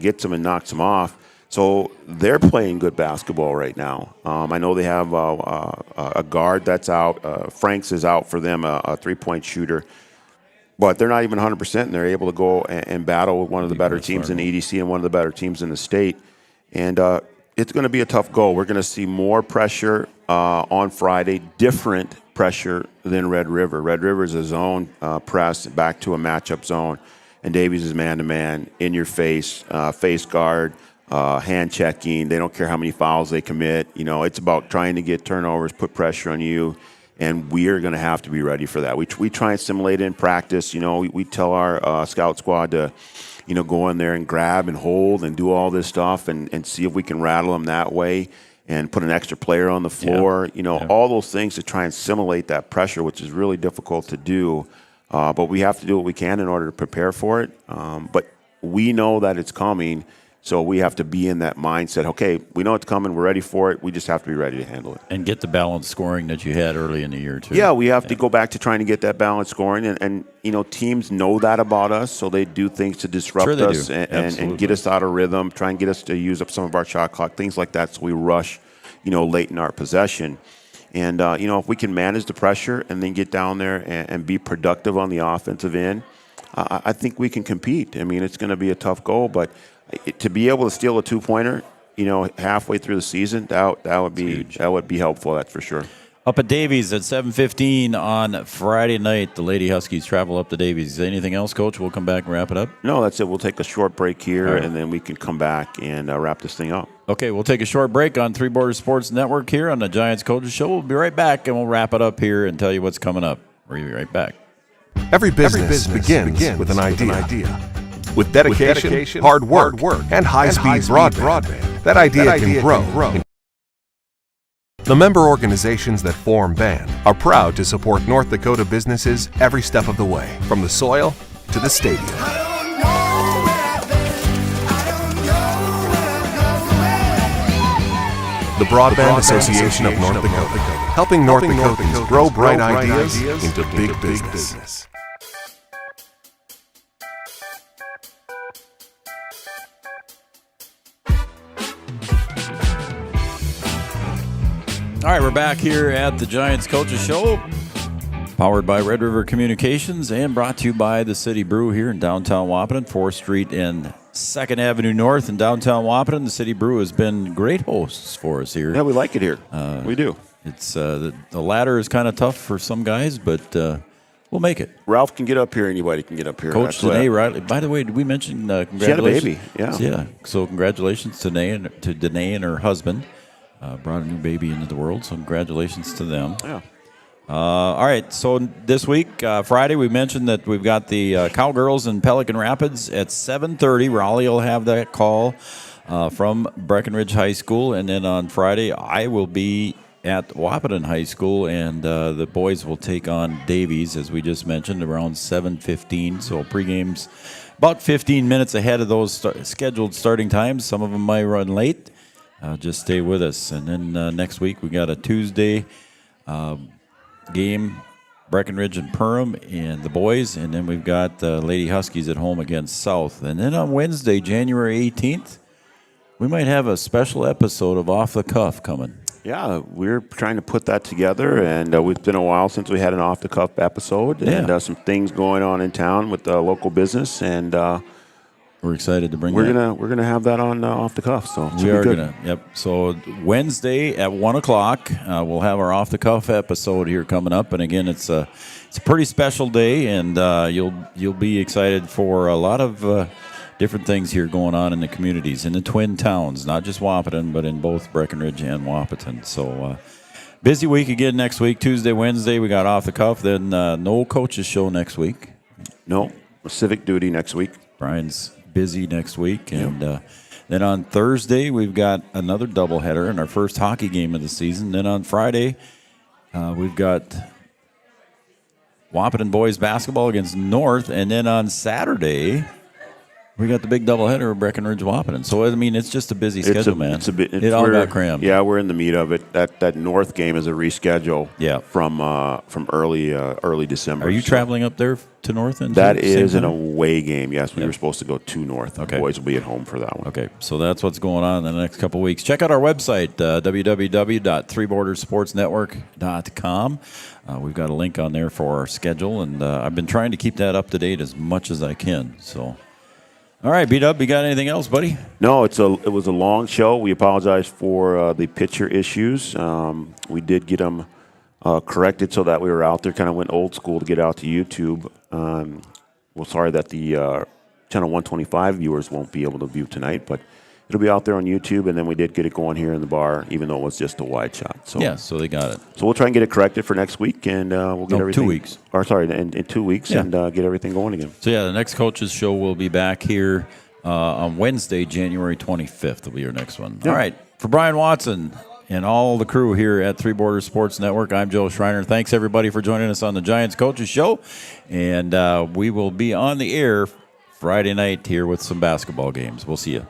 gets them and knocks them off. So they're playing good basketball right now. I know they have a guard that's out. Franks is out for them, a 3-point shooter. But they're not even 100%, and they're able to go and battle with one of the better teams in the EDC and one of the better teams in the state. And it's going to be a tough goal. We're going to see more pressure on Friday, different pressure than Red River. Red River is a zone press back to a matchup zone, and Davies is man-to-man, in your face, face guard, hand checking. They don't care how many fouls they commit. It's about trying to get turnovers, put pressure on you, and we are going to have to be ready for that. We try and simulate it in practice. We tell our scout squad to, go in there and grab and hold and do all this stuff and see if we can rattle them that way and put an extra player on the floor. All those things to try and simulate that pressure, which is really difficult to do. But we have to do what we can in order to prepare for it. But we know that it's coming. So we have to be in that mindset. Okay, we know it's coming. We're ready for it. We just have to be ready to handle it. And get the balanced scoring that you had early in the year, too. Yeah, we have to go back to trying to get that balanced scoring. And teams know that about us, so they do things to disrupt us and get us out of rhythm, try and get us to use up some of our shot clock, things like that, so we rush, late in our possession. And, if we can manage the pressure and then get down there and be productive on the offensive end, I think we can compete. I mean, it's going to be a tough goal, but to be able to steal a 2-pointer, halfway through the season, that would be helpful. That's for sure. Up at Davies at 7:15 on Friday night, the Lady Huskies travel up to Davies. Anything else, Coach? We'll come back and wrap it up. No, that's it. We'll take a short break here, and then we can come back and wrap this thing up. Okay, we'll take a short break on Three Borders Sports Network here on the Giants Coaches Show. We'll be right back, and we'll wrap it up here and tell you what's coming up. We'll be right back. Every business begins with an idea. With dedication, hard work, and high-speed broadband, that idea can grow. The member organizations that form BAND are proud to support North Dakota businesses every step of the way, from the soil to the stadium. The Broadband Association of North Dakota, helping North Dakotans grow bright ideas into big business. All right, we're back here at the Giants Coaches Show, powered by Red River Communications and brought to you by the City Brew here in downtown Wahpeton, 4th Street and 2nd Avenue North in downtown Wahpeton. The City Brew has been great hosts for us here. Yeah, we like it here. We do. It's the ladder is kind of tough for some guys, but we'll make it. Ralph can get up here. Anybody can get up here. Coach Danae Riley. By the way, did we mention congratulations? She had a baby. Yeah. Yeah. So congratulations to Danae and her husband. Brought a new baby into the world, so congratulations to them. Yeah. All right, so this week, Friday, we mentioned that we've got the Cowgirls in Pelican Rapids at 7:30. Raleigh will have that call from Breckenridge High School, and then on Friday, I will be at Wahpeton High School, and the boys will take on Davies, as we just mentioned, around 7:15. So pregame's about 15 minutes ahead of those scheduled starting times. Some of them might run late. Just stay with us. And then next week we got a Tuesday game, Breckenridge and Perham and the boys. And then we've got Lady Huskies at home against South. And then on Wednesday, January 18th, we might have a special episode of Off the Cuff coming. Yeah, we're trying to put that together. And it's been a while since we had an Off the Cuff episode. And some things going on in town with the local business. And we're excited to bring. We're gonna have that on Off the Cuff. So we are gonna. Yep. So Wednesday at 1:00, we'll have our Off the Cuff episode here coming up. And again, it's a pretty special day, and you'll be excited for a lot of different things here going on in the communities in the Twin Towns, not just Wahpeton, but in both Breckenridge and Wahpeton. So Busy week again next week. Tuesday, Wednesday, we got off the cuff. Then no coaches show next week. No, civic duty next week. Brian's busy next week. And then on Thursday, we've got another doubleheader in our first hockey game of the season. Then on Friday, we've got Wahpeton boys basketball against North. And then on Saturday, we got the big doubleheader of Breckenridge Wahpeton. So, I mean, it's just a busy schedule, man. It all got crammed. Yeah, we're in the meat of it. That North game is a reschedule from early December. Are you traveling up there to North? That is an away game, yes. We were supposed to go to North. Okay. The boys will be at home for that one. Okay, so that's what's going on in the next couple of weeks. Check out our website, www.threebordersportsnetwork.com. We've got a link on there for our schedule, and I've been trying to keep that up to date as much as I can, so... All right, B-Dub, you got anything else, buddy? No, it was a long show. We apologize for the pitcher issues. We did get them corrected so that we were out there, kind of went old school to get out to YouTube. Well, sorry that the Channel 125 viewers won't be able to view tonight, but it'll be out there on YouTube, and then we did get it going here in the bar, even though it was just a wide shot. So yeah, so they got it. So we'll try and get it corrected for next week, and we'll get everything. 2 weeks. Or sorry, in 2 weeks, and get everything going again. So yeah, the next coaches show will be back here on Wednesday, January 25th. Will be your next one. Yeah. All right, for Brian Watson and all the crew here at Three Borders Sports Network, I'm Joe Schreiner. Thanks everybody for joining us on the Giants Coaches Show, and we will be on the air Friday night here with some basketball games. We'll see you.